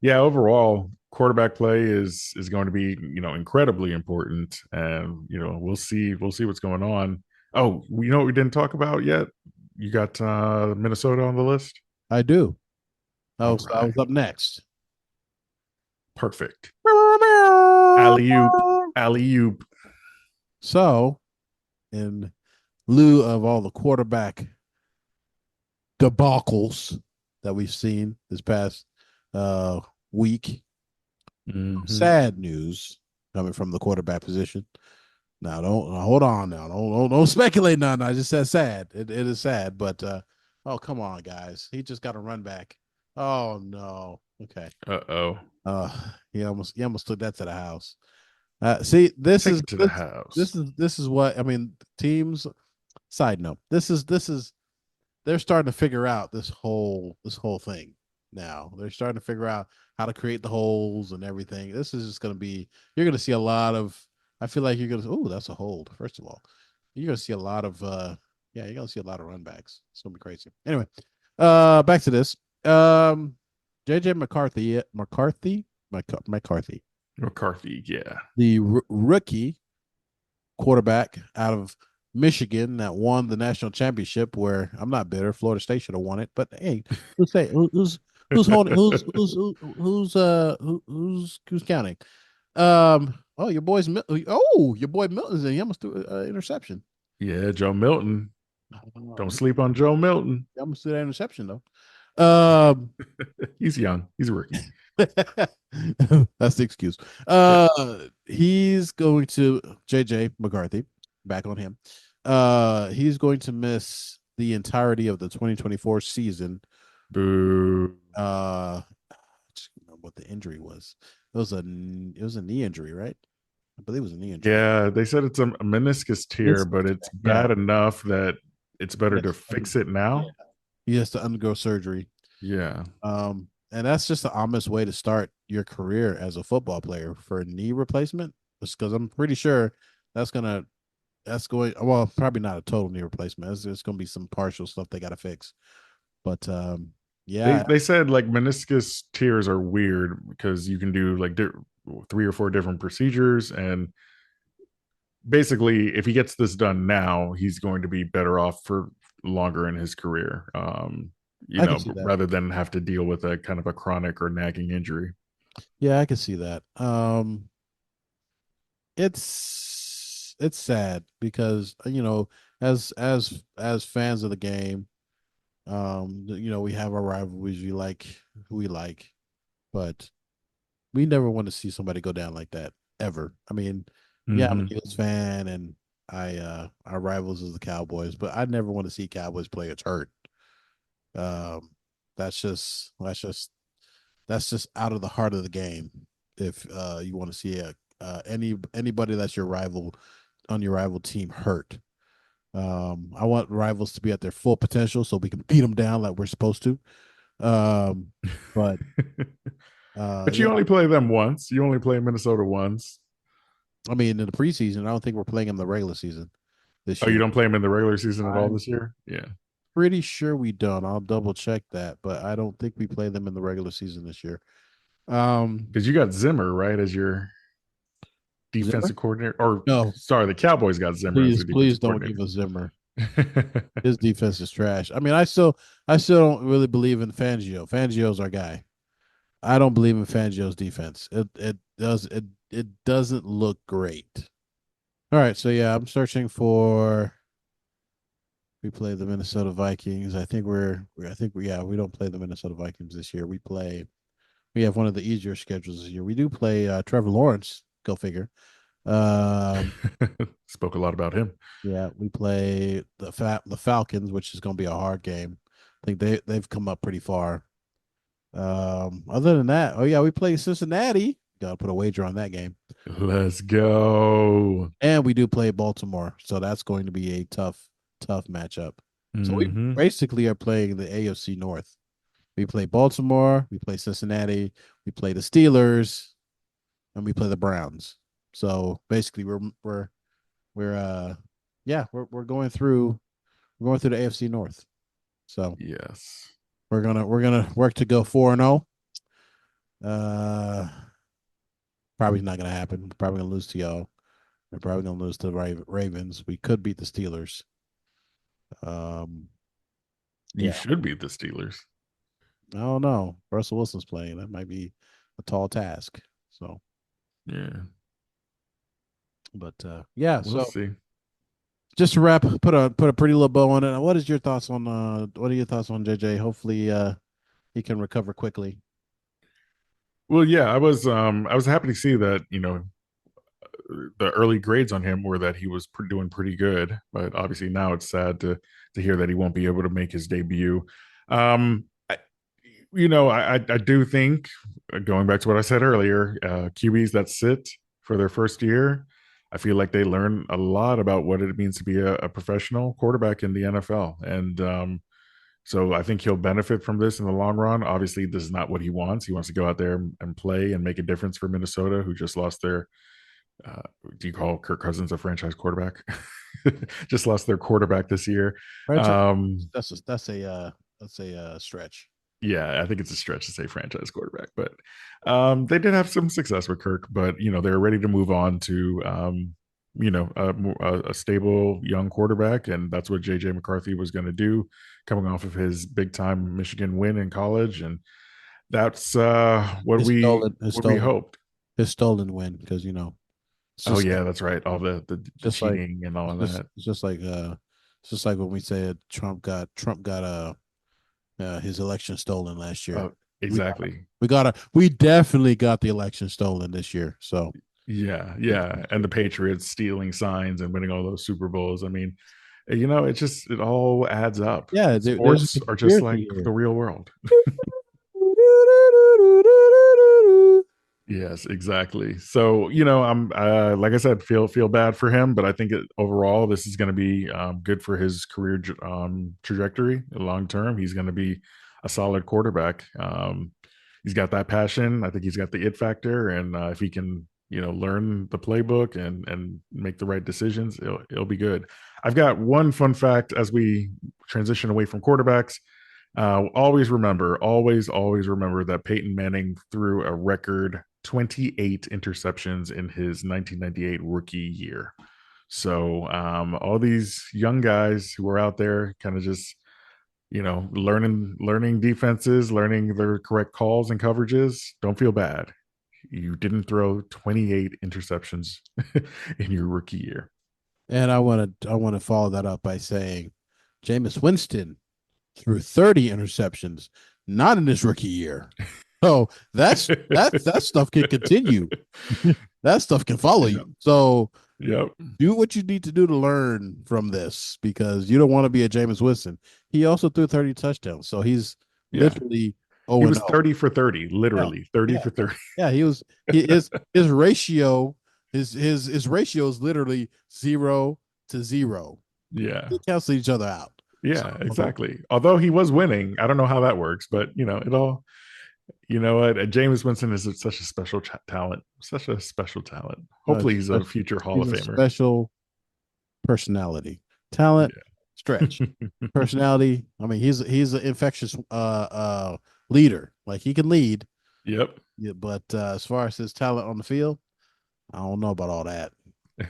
yeah, overall, quarterback play is going to be incredibly important, and we'll see what's going on. Oh, you know what we didn't talk about yet? You got Minnesota on the list. I do. All I right, was up next. perfect. Alley oop, alley oop. So in lieu of all the quarterback debacles that we've seen this past uh week, Hmm. sad news coming from the quarterback position. Now, don't hold on. Now, don't speculate. None. I just said sad. It is sad, but oh come on, guys. He just got a run back. Oh no. Okay. Uh-oh. Uh, he almost took that to the house. See, this Take is it to the this house. this is what I mean. Teams. Side note. This is they're starting to figure out this whole thing now. They're starting to figure out how to create the holes and everything. This is just going to be you're going to see a lot of. I feel like you're going to. Oh, that's a hold. First of all, you're going to see a lot of. Yeah, you're going to see a lot of run backs. It's going to be crazy. Anyway, back to this. JJ McCarthy, McCarthy, yeah. the rookie quarterback out of Michigan that won the national championship. Where I'm not bitter, Florida State should have won it, but hey, who's holding who's counting? Oh, your boy Milton's in. He almost threw an interception. Yeah, Joe Milton. Don't Um, sleep on Joe Milton. he almost threw that interception though. Um, He's young. He's a rookie. that's the excuse. Yep. He's going to JJ McCarthy. Back on him. He's going to miss the entirety of the 2024 season. Boo. I just remember what the injury was. It was a knee injury, right? I believe it was a knee injury. Yeah, they said it's a meniscus tear, It's but it's yeah, bad enough that it's better to yes, fix it yeah. now. He has to undergo surgery. Yeah. And that's just the ominous way to start your career as a football player for a knee replacement. Because I'm pretty sure that's gonna that's going well, probably not a total knee replacement. It's going to be some partial stuff they got to fix. But They yeah, they said like meniscus tears are weird because you can do like three or four different procedures, and basically if he gets this done now, he's going to be better off for longer in his career. I can see that. Rather than have to deal with a kind of a chronic or nagging injury. Yeah, I can see that. It's sad because as fans of the game, we have our rivalries. We like who we like, but we never want to see somebody go down like that ever. I mean, yeah, I'm an Hmm. Eagles fan, and our rivals is the Cowboys, but I never want to see Cowboys players hurt. Um, that's just out of the heart of the game. If you want to see anybody that's your rival on your rival team hurt. I want rivals to be at their full potential so we can beat them down like we're supposed to. Um, but But you yeah, only play them once. You only play Minnesota once. I mean in the preseason, I don't think we're playing in the regular season this Oh, you year. don't play them in the regular season at all I'm this year? Yeah. pretty sure we don't. I'll double check that, but I don't think we play them in the regular season this year. Um, Because you got Zimmer, right, as your Zimmer? defensive coordinator. Or, No, sorry, the Cowboys got Zimmer as please, their please defensive don't give coordinator. us Zimmer. His defense is trash. I mean, I still don't really believe in Fangio. Fangio's our guy. I don't believe in Fangio's defense. It doesn't look great. All right, so yeah, I'm searching for. We play the Minnesota Vikings. I think we don't play the Minnesota Vikings this year. We have one of the easier schedules this year. We do play Trevor Lawrence. Go figure. Um, Spoke a lot about him. yeah, we play the Falcons, which is going to be a hard game. I think they've come up pretty far. Other than that, oh yeah, we play Cincinnati. Got to put a wager on that game, Let's go. and we do play Baltimore, so that's going to be a tough matchup. So we Hmm. basically are playing the AFC North. We play Baltimore, we play Cincinnati, we play the Steelers, and we play the Browns. So basically, we're yeah, we're going through the AFC North. So Yes. we're gonna work to go 4-0. Uh, probably not gonna happen. We're probably gonna lose to y'all. We're probably gonna lose to the Ravens. We could beat the Steelers. Um, You yeah, should beat the Steelers. I don't know. Russell Wilson's playing. That might be a tall task. So, Yeah. but yeah. We'll So see. just to wrap, put a pretty little bow on it. What is your thoughts on what are your thoughts on JJ? Hopefully, he can recover quickly. Well, yeah, I was happy to see that, the early grades on him were that he was doing pretty good, but obviously now it's sad to hear that he won't be able to make his debut. I, I do think, going back to what I said earlier, QBs that sit for their first year, I feel like they learn a lot about what it means to be a professional quarterback in the NFL, and so I think he'll benefit from this in the long run. Obviously, this is not what he wants. He wants to go out there and play and make a difference for Minnesota, who just lost their uh, do you call Kirk Cousins a franchise quarterback? Just lost their quarterback this year. Franchise. Um, That's a stretch. yeah, I think it's a stretch to say franchise quarterback, but they did have some success with Kirk. But they're ready to move on to a stable young quarterback, and that's what JJ McCarthy was going to do, coming off of his big time Michigan win in college, and that's what His we stolen, his what we stolen, hoped. his stolen win because it's Oh just like yeah, that's right. All the just like cheating and all of that. it's just like when we said Trump got his election stolen last year. Oh, We exactly. we definitely got the election stolen this year. So Yeah, yeah. And the Patriots stealing signs and winning all those Super Bowls. I mean, it all adds up. yeah, there's a Sports are just conspiracy like here. the real world. Yes, exactly. So, I'm like I said, feel bad for him, but I think overall this is going to be good for his career trajectory long term. He's going to be a solid quarterback. He's got that passion. I think he's got the it factor, and if he can, learn the playbook and make the right decisions, it'll be good. I've got one fun fact as we transition away from quarterbacks. Always remember that Peyton Manning threw a record 28 interceptions in his 1998 rookie year. So all these young guys who are out there kind of just learning defenses, learning their correct calls and coverages, don't feel bad. You didn't throw 28 interceptions in your rookie year. And I want to follow that up by saying Jameis Winston threw 30 interceptions, not in his rookie year. So that stuff can continue. That stuff can follow Yep. you. So Yep. do what you need to do to learn from this because you don't want to be a Jameis Winston. He also threw 30 touchdowns. So he's Yeah. literally He 0 and was 0. 30 for 30, Yeah. literally 30 Yeah. for 30. Yeah. His ratio His ratio is literally 0 to 0. Yeah. They cancel each other out. Yeah, So exactly. Although he was winning, I don't know how that works, but it all. You know what? James Winston is such a special talent. Such a special talent. Hopefully, he's a future Hall he's of a Famer. special personality, talent, stretch, Yeah. personality. I mean, he's an infectious leader. Like he can lead, Yep. yeah, but as far as his talent on the field, I don't know about all that.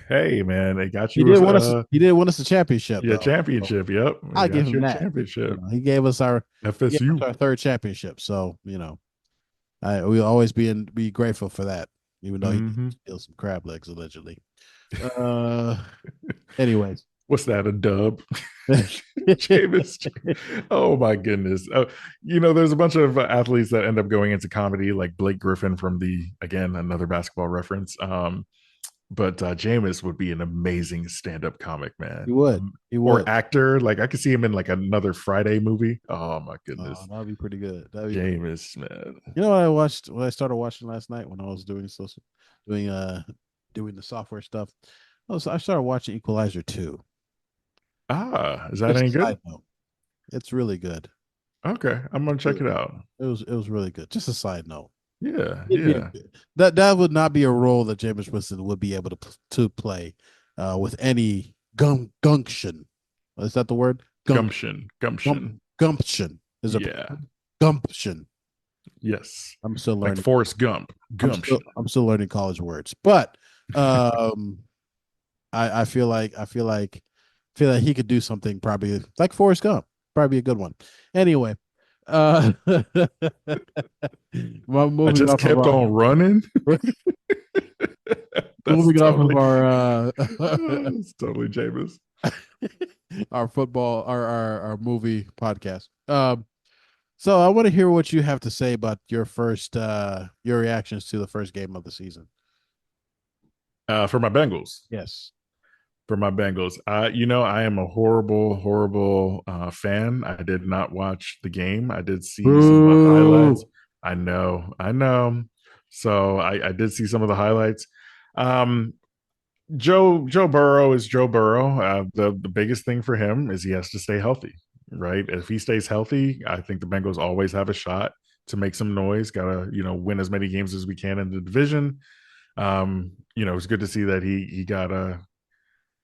Hey, man, they got He you did a win us. He did win us a championship, yeah, though. So championship. Yep, they I give got you him a that. championship. He gave us FSU. our third championship. So we'll always be grateful for that, even though he did Hmm. steal some crab legs allegedly. Uh, anyways. What's that? A dub? Jameis. Oh my goodness. There's a bunch of athletes that end up going into comedy, like Blake Griffin from the again another basketball reference. But Jameis would be an amazing stand-up comic, He man. would. He Or would. actor. Like I could see him in like another Friday movie. Oh my goodness. That'd be pretty good. That'd be pretty. Jameis, man. You know what I watched? What I started watching last night when I was doing doing the software stuff. I started watching Equalizer 2. Is that Just any a good? side note. It's really good. Okay, I'm gonna check it out. It was really good. Just a side note. Yeah, It'd be yeah. that would not be a role that James Winston would be able to play with any gumption. Is that the word? Gumption. Gumption. Gumption is a Yeah. gumption. Yes. I'm still Like learning. Forrest Gump. Gumption. I'm still learning college words, but um, I feel like he could do something probably like Forrest Gump, probably a good one. Anyway, uh, I moving just off of kept our on running. That's moving off of totally our it's totally Jameis. our football our movie podcast. So I want to hear what you have to say about your reactions to the first game of the season. For my Bengals. Yes. For my Bengals. I am a horrible, horrible fan. I did not watch the game. I did see some of the highlights. Boo. I know. So I did see some of the highlights. Um, Joe Burrow is Joe Burrow. The biggest thing for him is he has to stay healthy, right? If he stays healthy, I think the Bengals always have a shot to make some noise. Got to win as many games as we can in the division. It's good to see that he got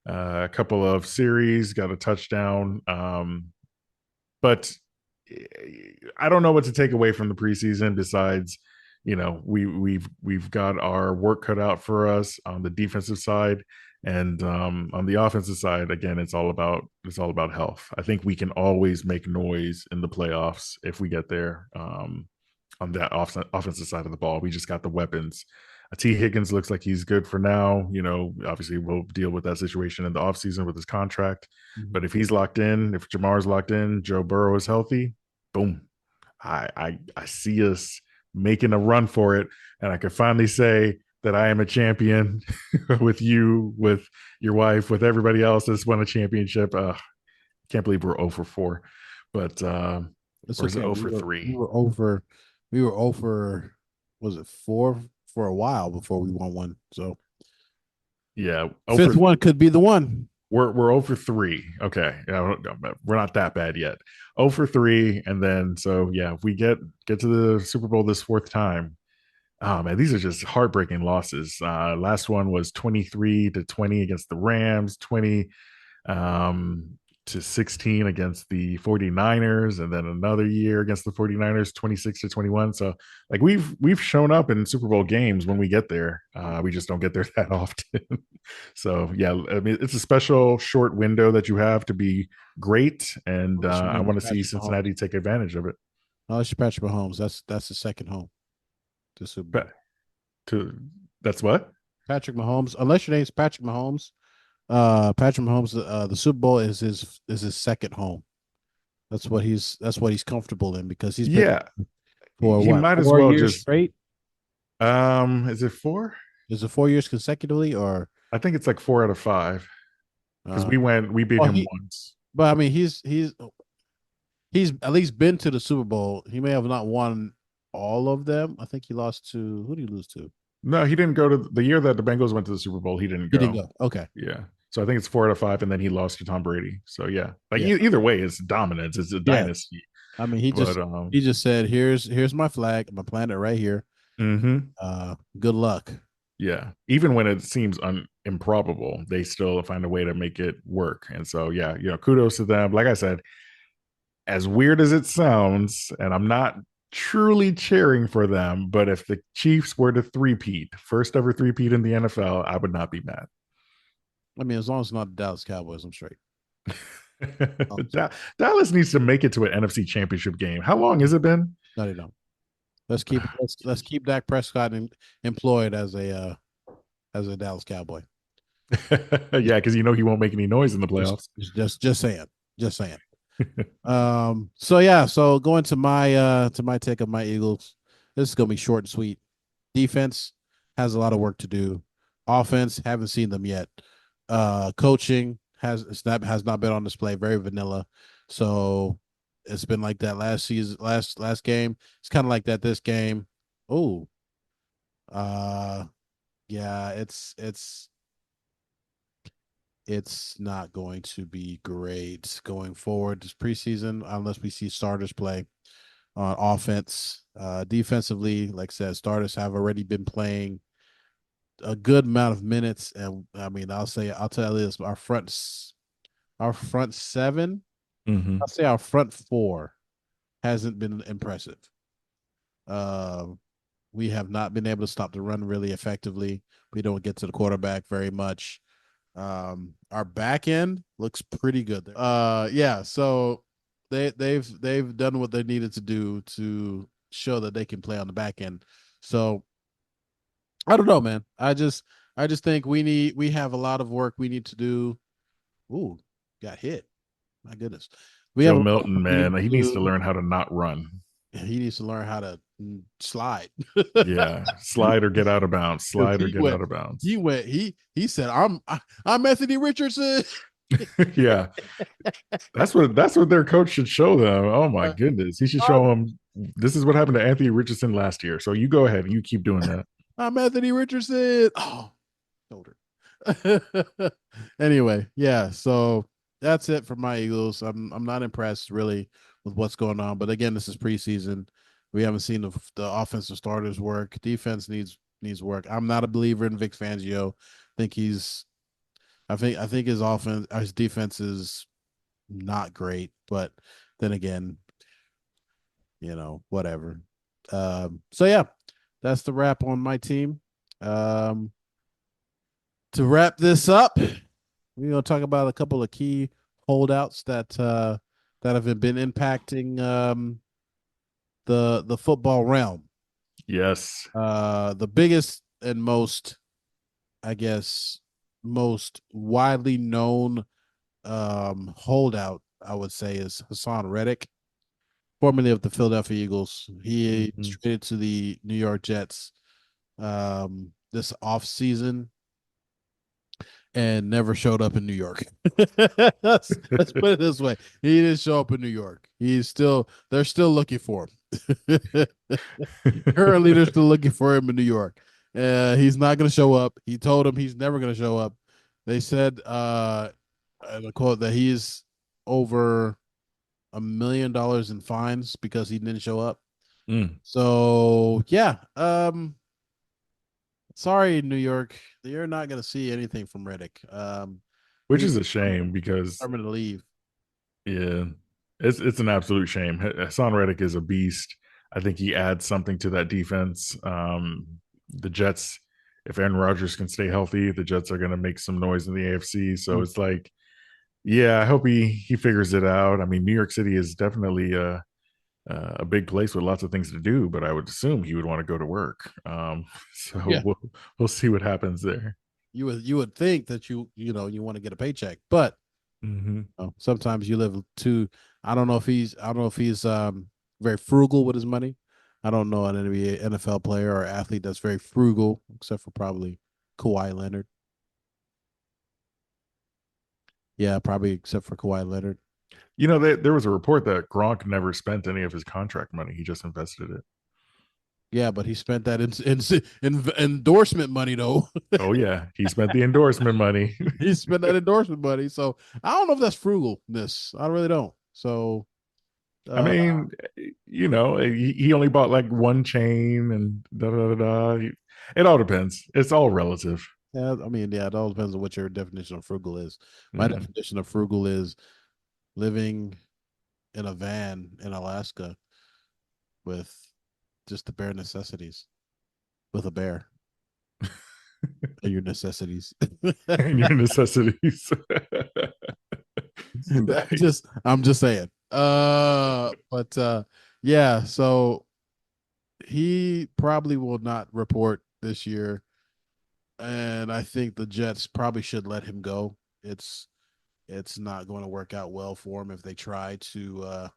a couple of series, got a touchdown. But I don't know what to take away from the preseason besides, we've got our work cut out for us on the defensive side, and on the offensive side, again, it's all about health. I think we can always make noise in the playoffs if we get there. On that offensive side of the ball, we just got the weapons. T. Higgins looks like he's good for now. Obviously we'll deal with that situation in the offseason with his contract. But if he's locked in, if Jamar's locked in, Joe Burrow is healthy, boom. I see us making a run for it. And I could finally say that I am a champion with you, with your wife, with everybody else that's won a championship. Can't believe we're 0 for 4. But It's or is it okay. 0 We for were we 3? were over we were over was it four for a while before we won one. So Yeah, 0 fifth for one could be the one. we're 0 for 3. Okay. Yeah, we're not that bad yet. 0 for 3. And then so yeah, if we get to the Super Bowl this fourth time, oh man, these are just heartbreaking losses. Last one was 23-20 against the Rams, 20 to 16 against the 49ers, and then another year against the 49ers, 26-21. So like we've shown up in Super Bowl games when we get there. We just don't get there that often. So yeah, I mean it's a special short window that you have to be great, and Unless your I name is want to see Patrick Mahomes. Cincinnati take advantage of it. Unless you're Patrick Mahomes, that's the second home to Super But Bowl. to that's what Patrick Mahomes, unless your name's Patrick Mahomes, Patrick Mahomes, the Super Bowl is his second home. That's what he's comfortable in because he's been yeah, for he what might as 4 years well just straight. is it 4? Is it 4 years consecutively or I think it's like 4 out of 5 because uh we beat well him he once. but I mean he's at least been to the Super Bowl. He may have not won all of them. I think he lost to who did he lose to? No, he didn't go to the year that the Bengals went to the Super Bowl. He didn't He didn't go. go. Okay. Yeah. So I think it's 4 out of 5, and then he lost to Tom Brady. So yeah, like Yeah. either way, it's dominance. It's a Yeah. dynasty. I mean, But he just said, "Here's my flag. I'm gonna plant it right here. mhm. Good luck." Yeah, even when it seems improbable, they still find a way to make it work. And so yeah, kudos to them. Like I said, as weird as it sounds, and I'm not truly cheering for them, but if the Chiefs were to three-peat, first ever three-peat in the NFL, I would not be mad. I mean, as long as it's not the Dallas Cowboys, I'm straight. Oh, Dallas needs to make it to an NFC Championship game. How long has it been? no, they don't. Let's keep Dak Prescott employed as a Dallas Cowboy. Yeah, because he won't make any noise in the Just playoffs. just saying, just saying. So yeah, so going to my take of my Eagles, this is gonna be short and sweet. Defense has a lot of work to do. Offense, haven't seen them yet. Coaching has not been on display, very vanilla. So it's been like that last season, last game. It's kind of like that this game. Oh, uh yeah, it's not going to be great going forward this preseason unless we see starters play on offense. Defensively, like I said, starters have already been playing a good amount of minutes, and I mean, I'll tell you this: our front seven, I'll Hmm. say our front four hasn't been impressive. Uh, we have not been able to stop the run really effectively. We don't get to the quarterback very much. Our back end looks pretty good there. Yeah, so they've done what they needed to do to show that they can play on the back end. So I don't know, man. I just think we have a lot of work we need to do. Ooh, got hit. My goodness. We have Joe a lot of Milton, work we need man, he to needs to do. learn how to not run. He needs to learn how to slide. Yeah, slide or get out of bounds. Because Slide or get out of bounds. he said, I'm Anthony Richardson. Yeah, that's what their coach should show them. Oh my Uh, goodness, he should I'm, show them this is what happened to Anthony Richardson last year. So you go ahead and you keep doing that. I'm Anthony Richardson. Oh, shoulder. Anyway, yeah. So that's it for my Eagles. I'm not impressed really with what's going on. But again, this is preseason. We haven't seen the offensive starters work. Defense needs work. I'm not a believer in Vic Fangio. think he's I think his defense is not great. But then again, whatever. So yeah, that's the wrap on my team. Um, to wrap this up, we're gonna talk about a couple of key holdouts that have been impacting the football realm. Yes. The biggest and most, I guess, most widely known holdout, I would say, is Hassan Reddick, formerly of the Philadelphia Eagles. He Mhm. traded to the New York Jets this off season and never showed up in New York. Let's put it this way: he didn't show up in New York. They're still looking for him. Currently, they're still looking for him in New York. He's not going to show up. He told him he's never going to show up. They said, and a quote, that he's over $1 million in fines because he didn't show up. Mm. So yeah, sorry, New York, you're not going to see anything from Reddick. Which He's is a shame because determined to leave. yeah, it's an absolute shame. Hassan Reddick is a beast. I think he adds something to that defense. The Jets, if Aaron Rodgers can stay healthy, the Jets are going to make some noise in the AFC. So it's like, yeah, I hope he figures it out. I mean, New York City is definitely a big place with lots of things to do, but I would assume he would want to go to work. So Yeah, we'll see what happens there. you would think that you want to get a paycheck, but Mm-hmm. sometimes you live too. I don't know if he's very frugal with his money. I don't know an NBA NFL player or athlete that's very frugal, except for probably Kawhi Leonard. Yeah, probably except for Kawhi Leonard. There was a report that Gronk never spent any of his contract money. He just invested it. Yeah, but he spent that in endorsement money though. Oh yeah, he spent the endorsement money. He spent that endorsement money. So I don't know if that's frugalness. I really don't. So I uh mean, he only bought like one chain and da da da da. It all depends. It's all relative. yeah, I mean, yeah, it all depends on what your definition of frugal is. My Mm. definition of frugal is living in a van in Alaska with just the bare necessities with a bear and your necessities. And your necessities. Nice. I'm just saying. But yeah, so he probably will not report this year. And I think the Jets probably should let him go. It's not going to work out well for him if they try to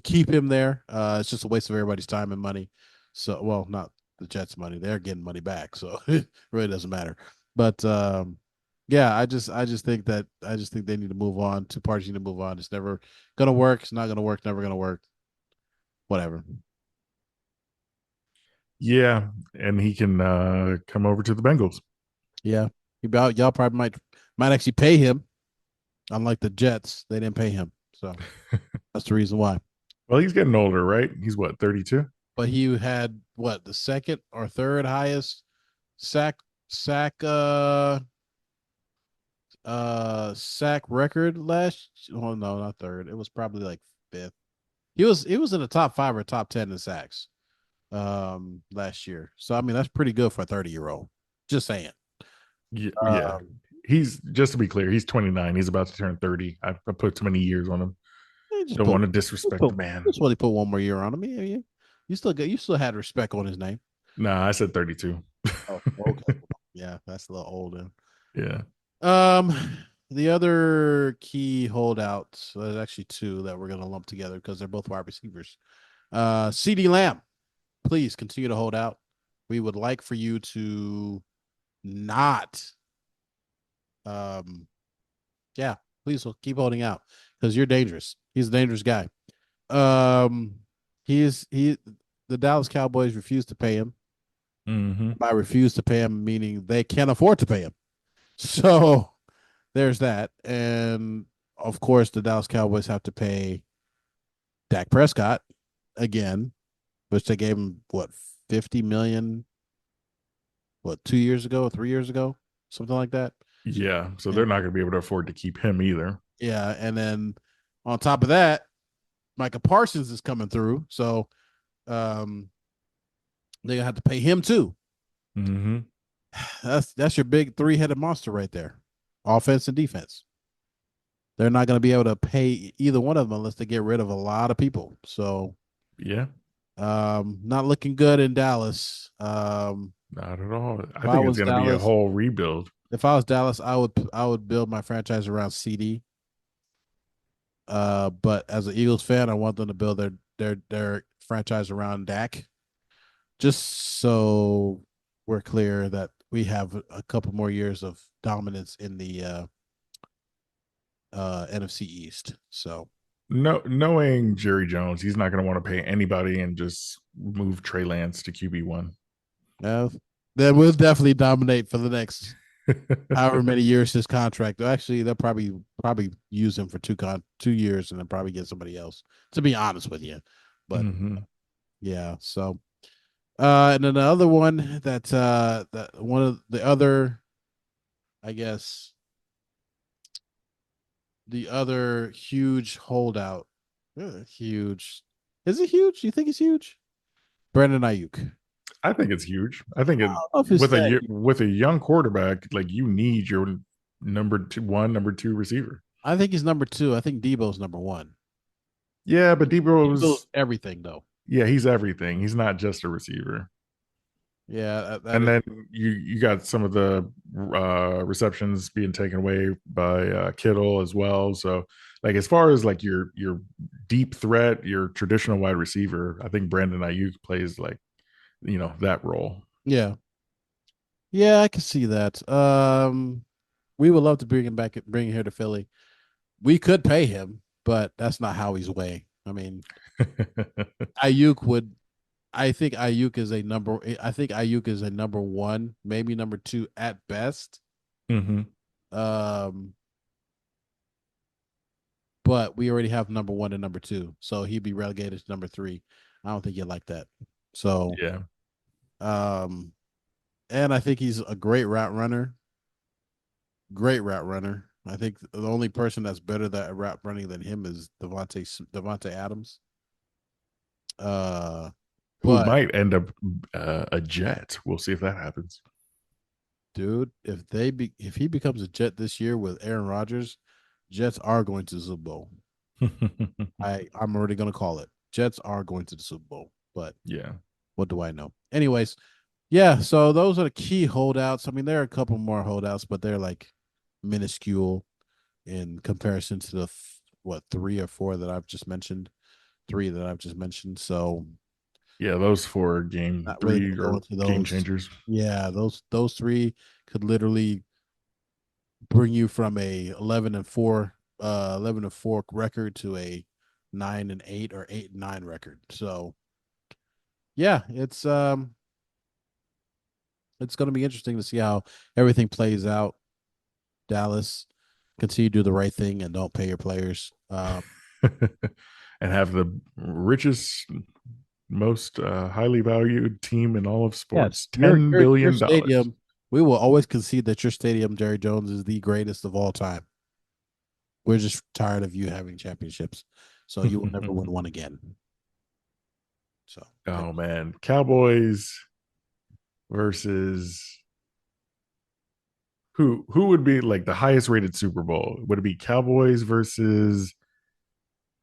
keep him there. It's just a waste of everybody's time and money. So, well, not the Jets' money; they're getting money back, so it really doesn't matter. But yeah, I just think they need to move on. Two parties need to move on. It's never gonna work. It's not gonna work. Never gonna work. Whatever. Yeah, and he can come over to the Bengals. Yeah, y'all probably might actually pay him. Unlike the Jets, they didn't pay him, so that's the reason why. Well, he's getting older, right? He's what, 32? But he had what the second or third highest sack sack sack record last. Oh no, not third. It was probably like fifth. He was in the top five or top 10 in sacks last year. So I mean that's pretty good for a 30-year-old. Just saying. Yeah, yeah. Um, He's just to be clear, he's 29. He's about to turn 30. I put too many years on him. he just Don't put want to disrespect the put man. just want to put one more year on him. Yeah, yeah. You still had respect on his name. Nah, I said 32. Oh, okay. Yeah, that's a little older. Yeah. Um, the other key holdouts, there's actually two that we're gonna lump together because they're both wide receivers. CD Lamb, please continue to hold out. We would like for you to not, um, yeah, please keep holding out because you're dangerous. He's a dangerous guy. Um, he the Dallas Cowboys refuse to pay him. Mm-hmm. By refuse to pay him, meaning they can't afford to pay him. So there's that. And of course, the Dallas Cowboys have to pay Dak Prescott again, which they gave him what 50 million, what 2 years ago, 3 years ago, something like that. Yeah. So they're And not going to be able to afford to keep him either. yeah, and then on top of that, Micah Parsons is coming through, so um, they're gonna have to pay him too. Mm-hmm. That's your big three-headed monster right there, offense and defense. They're not going to be able to pay either one of them unless they get rid of a lot of people. So Yeah. not looking good in Dallas. Not at all. If I I think it's was going to be a Dallas, whole rebuild. if I was Dallas, I would build my franchise around CD. But as an Eagles fan, I want them to build their franchise around Dak, just so we're clear that we have a couple more years of dominance in the NFC East. So No, knowing Jerry Jones, he's not going to want to pay anybody and just move Trey Lance to QB1. uh, then we'll definitely dominate for the next however many years his contract. Actually, they'll probably use him for 2 years and then probably get somebody else. To be honest with you, but Mm-hmm. yeah. So, and then the other one that one of the other, I guess, the other huge holdout, huge. Is it huge? Do you think it's huge? Brandon Ayuk. I think it's huge. I think I it don't know if it's that. with a young quarterback, like you need your number two receiver. I think he's number two. I think Debo's number one. Yeah, but Debo's Debo's everything though. yeah, he's everything. He's not just a receiver. Yeah, that And is. then you got some of the receptions being taken away by Kittle as well. So like as far as like your deep threat, your traditional wide receiver, I think Brandon Ayuk plays like that role. Yeah, yeah, I can see that. We would love to bring him here to Philly. We could pay him, but that's not how he's weighing. I mean, Ayuk would I think Ayuk is a number. I think Ayuk is a number one, maybe number two at best. Hmm. Um, but we already have number one and number two, so he'd be relegated to number three. I don't think you like that. So, Yeah. um, and I think he's a great route runner. Great route runner. I think the only person that's better at route running than him is Devontae Adams. Uh, Who but might end up a Jet. We'll see if that happens. dude, if he becomes a Jet this year with Aaron Rodgers, Jets are going to the Super Bowl. I'm already gonna call it. Jets are going to the Super Bowl. But Yeah. what do I know? Anyways, yeah. So those are the key holdouts. I mean, there are a couple more holdouts, but they're like minuscule in comparison to the what three or four that I've just mentioned. Three that I've just mentioned. So Yeah, those four game not really three gonna go or into game those. changers. Yeah, those three could literally bring you from a 11-4 record to a 9-8 or 8-9 record. So yeah, it's going to be interesting to see how everything plays out. Dallas, continue to do the right thing and don't pay your players. And have the richest, most highly valued team in all of Yes, sports, your $10 your billion. stadium. We will always concede that your stadium, Jerry Jones, is the greatest of all time. We're just tired of you having championships, so you will never win one again. So there. Oh man, Cowboys versus who would be like the highest rated Super Bowl? Would it be Cowboys versus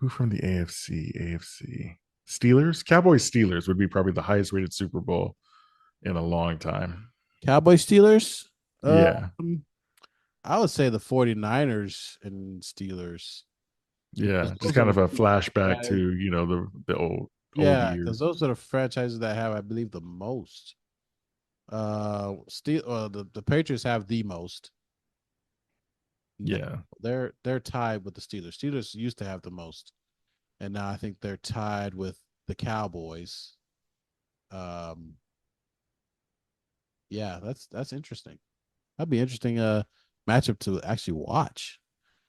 who from the AFC? AFC Steelers? Cowboys Steelers would be probably the highest rated Super Bowl in a long time. Cowboys Steelers. Yeah. I would say the 49ers and Steelers. Yeah. Just Those are kind the of a two flashback franchise. to, the old Yeah, because years. those are the franchises that have, I believe, the most. The Patriots have the most. No, Yeah. they're tied with the Steelers. Steelers used to have the most, and now I think they're tied with the Cowboys. Um, yeah, that's interesting. That'd be interesting matchup to actually watch.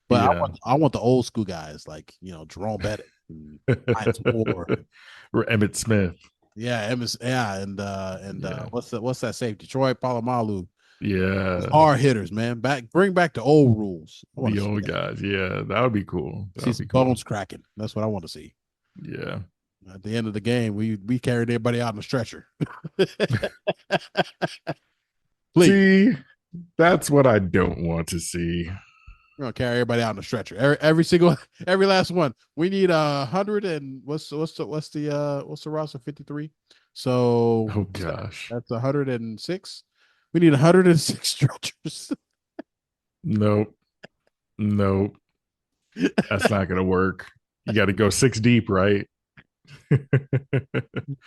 But Yeah. I want the old school guys like Jerome Bettis and Heinz Ward. Emmett Smith. Yeah, MS, yeah, and Yeah. what's that safety? Troy Polamalu. Those Yeah. hard hitters, man. Bring back the old rules. I want The to see old that. guys. Yeah. That would be cool. That See would be some cool. bones cracking. That's what I want to see. Yeah. At the end of the game, we carried everybody out on a stretcher. Please, See, that's what I don't want to see. we're gonna carry everybody out on a stretcher. Every last one. We need 100 and what's the roster 53. So Oh what's that? gosh. That's 106. We need 106 stretchers. Nope. Nope. That's not gonna work. You got to go six deep, right?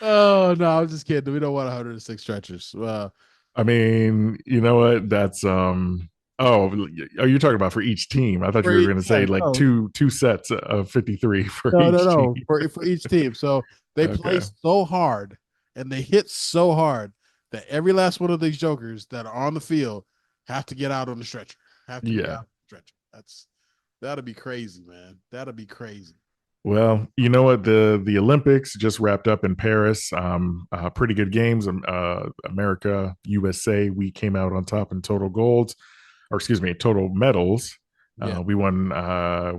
Oh no, I'm just kidding. We don't want 106 stretchers. I mean, you know what? That's oh, are you talking about for each team? I thought you For were each, going to say yeah, like no, two sets of 53 for no, each team. no, for each team. So they play Okay. so hard and they hit so hard that every last one of these jokers that are on the field have to get out on the stretcher. Have to be out Yeah. on the stretcher. That'll be crazy, man. That'll be crazy. Well, you know what? The Olympics just wrapped up in Paris. Pretty good games. America, USA, we came out on top in total golds, or excuse me, total medals. Yeah. We won.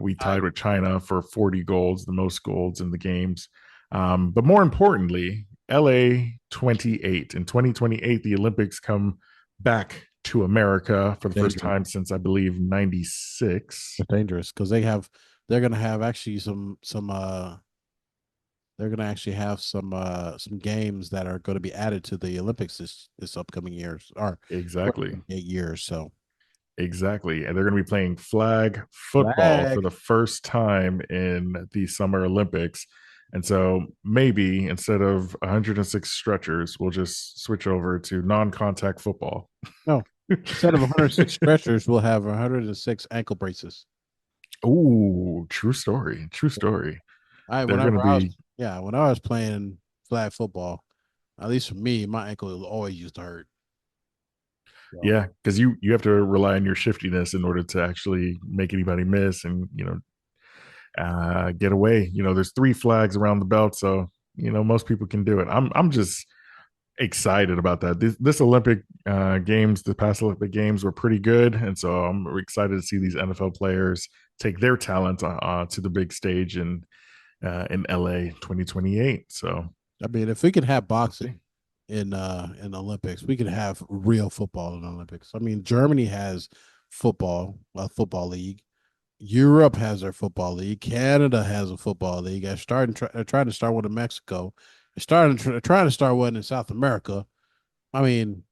We I tied with China for 40 golds, the most golds in the games. But more importantly, LA 28 in 2028, the Olympics come back to America for the first dangerous. time since I believe '96. It's dangerous because they're gonna have actually some they're gonna actually have some games that are going to be added to the Olympics this upcoming years or Exactly. 8 years. So Exactly. And they're going to be playing flag football for flag. the first time in the Summer Olympics. And so maybe instead of 106 stretchers, we'll just switch over to non contact football. No, instead of 106 stretchers, we'll have 106 ankle braces. Oh, true story. True story. I They're going to whenever I was be, yeah, when I was playing flag football, At least for me, my ankle always used to hurt. So Yeah, because you have to rely on your shiftiness in order to actually make anybody miss and get away. There's three flags around the belt, so most people can do it. I'm just excited about that. This Olympic games, the past Olympic games were pretty good, and so I'm excited to see these NFL players take their talent to the big stage in LA 2028. So I mean, if we could have we'll boxing see. in the Olympics, we could have real football in the Olympics. I mean, Germany has football, a football league. Europe has their football league. Canada has a football league. They're trying to start one in Mexico. Trying to start one in South America. I mean,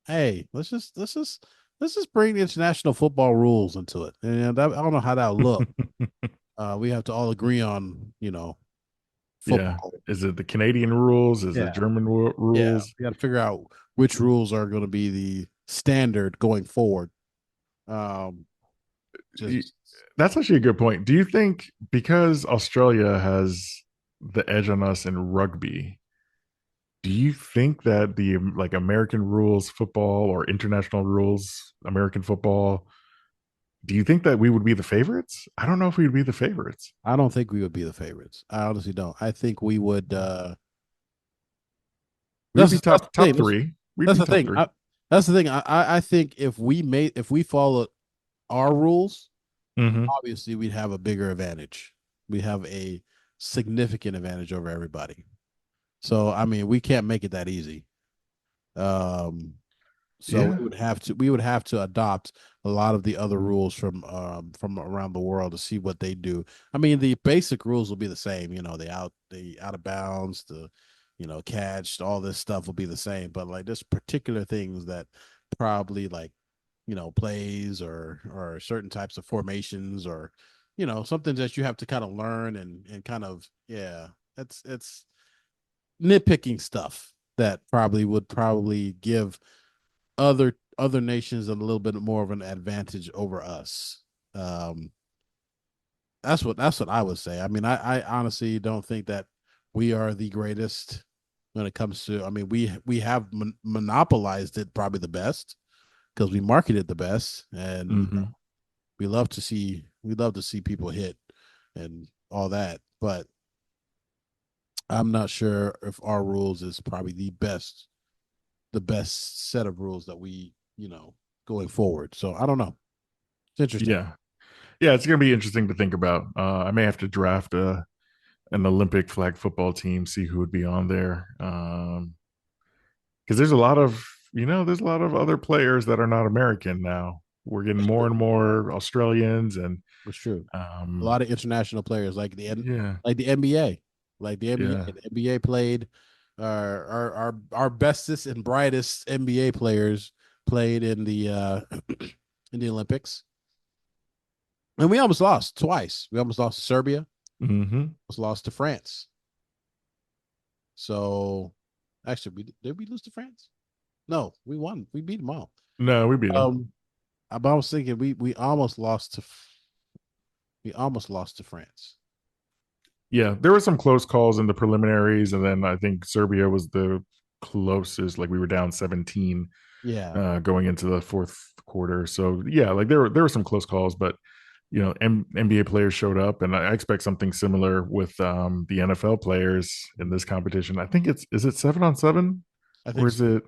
hey, let's just bring the international football rules into it. And I don't know how that will look. We have to all agree on, Yeah. football. Is it the Canadian rules? Is it Yeah, German yeah. rules? We got to figure out which rules are going to be the standard going forward. Um, just That's actually a good point. Do you think because Australia has the edge on us in rugby, do you think that the like American rules football or international rules American football, do you think that we would be the favorites? I don't know if we would be the favorites. I don't think we would be the favorites. I honestly don't. I think we would. We would be That's the top thing. top three. We'd That's be the top thing. three. That's the thing. I think if we followed our rules, Mm-hmm. obviously we'd have a bigger advantage. We have a significant advantage over everybody. So I mean, we can't make it that easy. Um, so Yeah. we would have to adopt a lot of the other rules from around the world to see what they do. I mean, the basic rules will be the same. The out of bounds, the catch, all this stuff will be the same. But like there's particular things that probably like plays or certain types of formations or something that you have to kind of learn and kind of it's nitpicking stuff that probably give other nations a little bit more of an advantage over us. Um, that's what I would say. I mean, I honestly don't think that we are the greatest when it comes to. I mean, we have monopolized it probably the best because we market it the best, and Mm-hmm. we love to see people hit and all that. But I'm not sure if our rules is probably the best set of rules that we going forward. So I don't know. It's interesting. Yeah. Yeah, it's going to be interesting to think about. I may have to draft an Olympic flag football team, see who would be on there. Because there's a lot of other players that are not American now. We're getting That's more true. and more Australians and It's true. A um, lot of international players yeah, like the NBA, like the NBA. yeah. The NBA played our bestest and brightest NBA players played in the in the Olympics, and we almost lost twice. We almost lost to Serbia. Mm-hmm. Almost lost to France. So actually, did we lose to France? No, we won. We beat them all. No, we beat them. Um, I was thinking we almost lost to France. Yeah, there were some close calls in the preliminaries, and then I think Serbia was the closest. Like we were down 17 Yeah, going into the fourth quarter. So yeah, like there were some close calls, but NBA players showed up, and I expect something similar with the NFL players in this competition. I think is it 7-on-7 I or think is so. it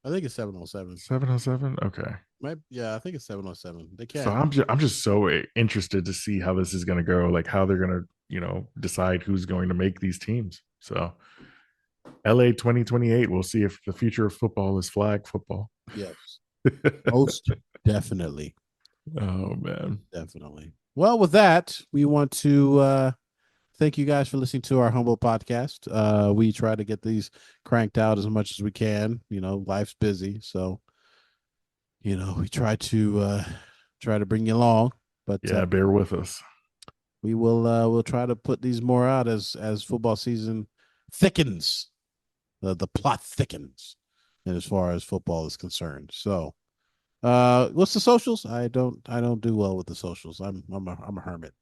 I think it's 707. 7-on-7? Okay. Yeah, I think it's 707. They So can. I'm just so interested to see how this is going to go, like how they're going to decide who's going to make these teams. So LA 2028, we'll see if the future of football is flag football. Yes, most definitely, Oh man. definitely. Well, with that, we want to thank you guys for listening to our humble podcast. We try to get these cranked out as much as we can. Life's busy, so we try to bring you along, but Yeah, bear with us. we'll try to put these more out as football season thickens. The plot thickens, and as far as football is concerned. So, what's the socials? I don't do well with the socials. I'm a hermit.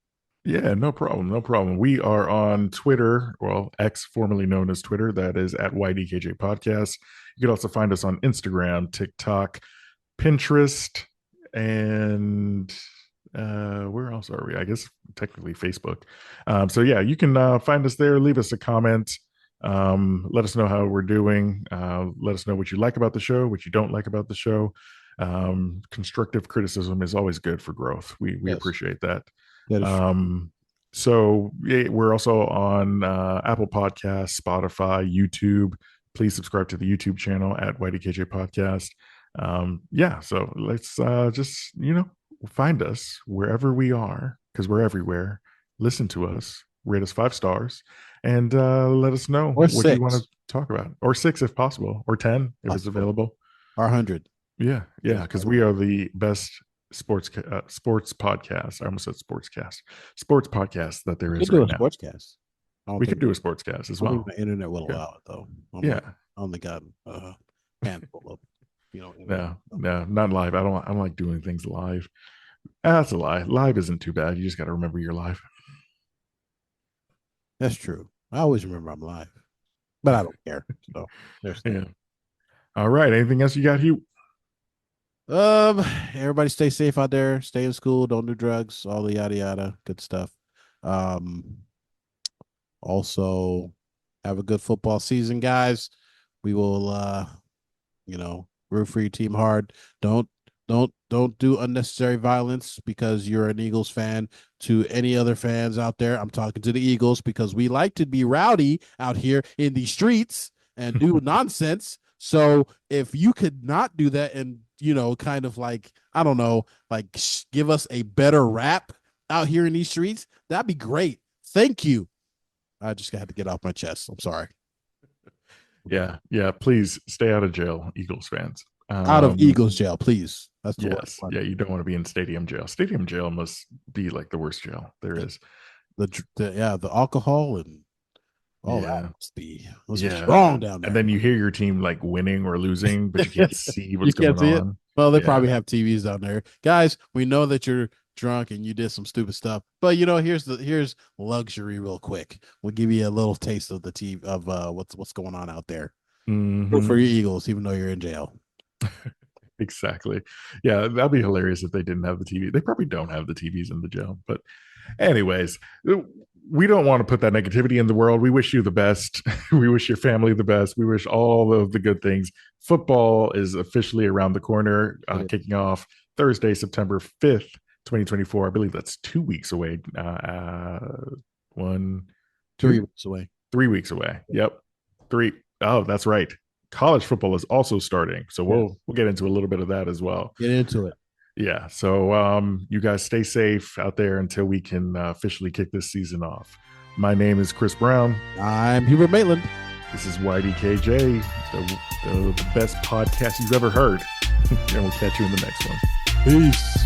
Yeah, no problem. No problem. We are on Twitter, well, X, formerly known as Twitter. That is at YDKJ Podcast. You can also find us on Instagram, TikTok, Pinterest, and where else are we? I guess technically Facebook. So yeah, you can find us there. Leave us a comment. Let us know how we're doing. Let us know what you like about the show, what you don't like about the show. Constructive criticism is always good for growth. We Yes, appreciate that. that is true. So yeah, we're also on Apple Podcasts, Spotify, YouTube. Please subscribe to the YouTube channel at YDKJ Podcast. Yeah, so let's just find us wherever we are because we're everywhere. Listen to us, rate us 5 stars, and let us know Or what you want to six, talk about, or 6 if possible, or 10 if it's possible, available. or 100. Yeah, yeah, Yes, because we are the best sports podcast. I almost said sports podcast that there we is could do right a now. sportscast. I don't We could think do a sportscast as I don't think well. the internet will Yeah, allow it though. yeah. I only got a handful of internet. No, no, not live. I don't like doing things live. That's a lie. Live isn't too bad. You just got to remember you're live. That's true. I always remember I'm live, but I don't care. So there's that. Yeah. All right. Anything else you got, Hugh? Um, everybody stay safe out there. Stay in school. Don't do drugs. All the yada yada. Good stuff. Um, also have a good football season, guys. We will root for your team hard. Don't do unnecessary violence because you're an Eagles fan. To any other fans out there, I'm talking to the Eagles because we like to be rowdy out here in the streets and do nonsense. So if you could not do that and kind of like, I don't know, like give us a better rap out here in these streets, that'd be great. Thank you. I just had to get off my chest. I'm sorry. Yeah, yeah. Please stay out of jail, Eagles fans. Out of Eagles jail, please. That's the word. Yes, yeah. You don't want to be in stadium jail. Stadium jail must be like the worst jail there is. The alcohol and all that Yeah, must be yeah. strong down And there. then you hear your team like winning or losing, but you can't see You what's can't going see it. on. Well, they Yeah. probably have TVs down there. Guys, we know that you're drunk and you did some stupid stuff. But here's luxury real quick. We'll give you a little taste of the TV of what's going on out there. Root for Hmm. your Eagles, even though you're in jail. Exactly. Yeah, that'd be hilarious if they didn't have the TV. They probably don't have the TVs in the jail. But anyways, we don't want to put that negativity in the world. We wish you the best. We wish your family the best. We wish all of the good things. Football is officially around the corner, kicking off Thursday, September 5th, 2024. I believe that's 2 weeks away. One, 2, Weeks away. 3 weeks away. Yep. Three. Oh, that's right. College football is also starting. So Yes. we'll get into a little bit of that as well. Get into it. Yeah. So you guys stay safe out there until we can officially kick this season off. My name is Chris Brown. I'm Hubert Maitland. This is YDKJ, the best podcast you've ever heard. And we'll catch you in the next one. Peace.